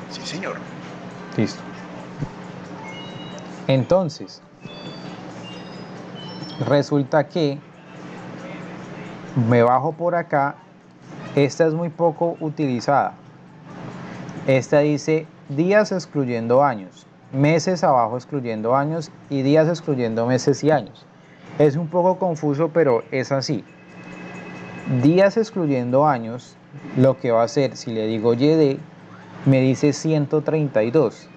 Sí, señor. Listo. Entonces, resulta que me bajo por acá. Esta es muy poco utilizada. Esta dice días excluyendo años, meses abajo excluyendo años y días excluyendo meses y años. Es un poco confuso, pero es así. Días excluyendo años, lo que va a hacer, si le digo YD, me dice 132.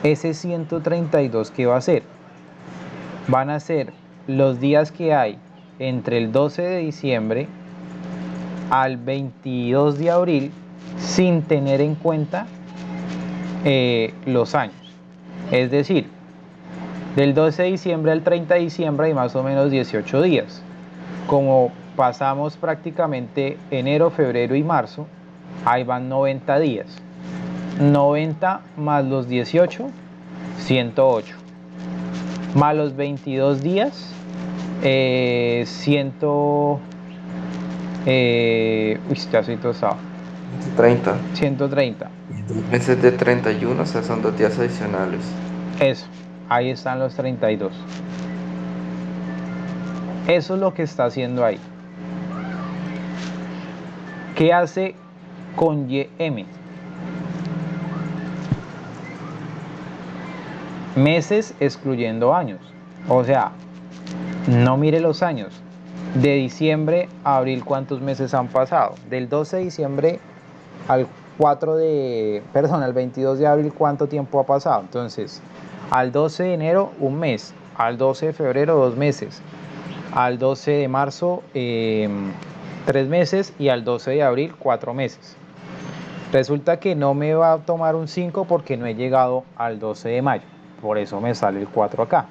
Ese 132, ¿qué va a hacer? Van a ser los días que hay entre el 12 de diciembre al 22 de abril sin tener en cuenta los años. Es decir, del 12 de diciembre al 30 de diciembre hay más o menos 18 días. Como pasamos prácticamente enero, febrero y marzo, ahí van 90 días. 90 más los 18, 108. Más los 22 días, 100. Ya soy tostado. 30. 130. Meses de 31, o sea, son 2 días adicionales. Eso, ahí están los 32. Eso es lo que está haciendo ahí. ¿Qué hace con YM? Meses excluyendo años. O sea, no mire los años. De diciembre a abril, ¿cuántos meses han pasado? Del 12 de diciembre al al 22 de abril, ¿cuánto tiempo ha pasado? Entonces, al 12 de enero, un mes. Al 12 de febrero, 2 meses. Al 12 de marzo, 3 meses. Y al 12 de abril, 4 meses. Resulta que no me va a tomar un 5 porque no he llegado al 12 de mayo. Por eso me sale el 4 acá.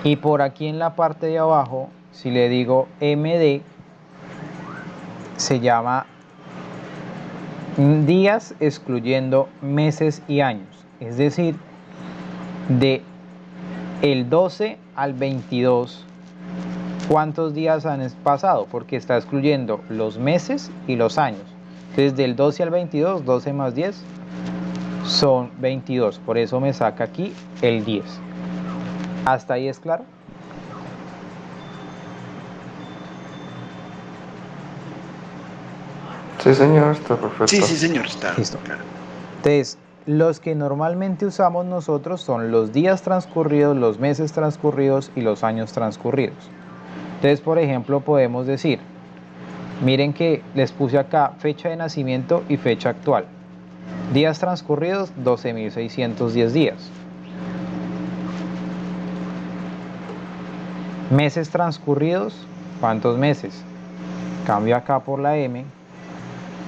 Y por aquí en la parte de abajo, si le digo MD, se llama días excluyendo meses y años. Es decir, de el 12 al 22, ¿cuántos días han pasado? Porque está excluyendo los meses y los años. Entonces, del 12 al 22, 12 más 10 son 22. Por eso me saca aquí el 10. ¿Hasta ahí es claro? Sí, señor, está perfecto. Sí, señor, está Listo. claro. Entonces, los que normalmente usamos nosotros son los días transcurridos, los meses transcurridos y los años transcurridos. Entonces, por ejemplo, podemos decir, miren que les puse acá fecha de nacimiento y fecha actual. Días transcurridos, 12.610 días. Meses transcurridos, ¿cuántos meses? Cambio acá por la M,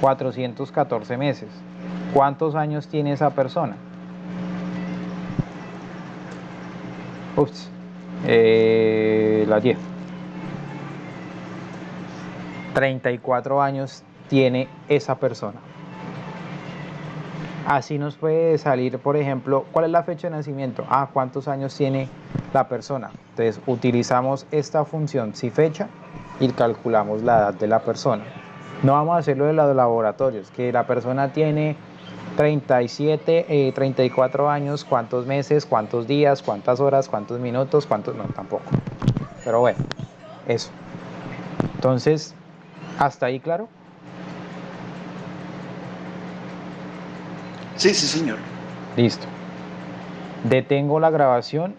414 meses. ¿Cuántos años tiene esa persona? Ups, la 10. 34 años tiene esa persona. Así nos puede salir, por ejemplo, ¿cuál es la fecha de nacimiento? ¿Cuántos años tiene la persona? Entonces utilizamos esta función si fecha y calculamos la edad de la persona. No vamos a hacerlo de los laboratorios, que la persona tiene 37, 34 años, cuántos meses, cuántos días, cuántas horas, cuántos minutos, cuántos... No, tampoco. Pero bueno, eso. Entonces, ¿hasta ahí claro? Sí, señor. Listo. Detengo la grabación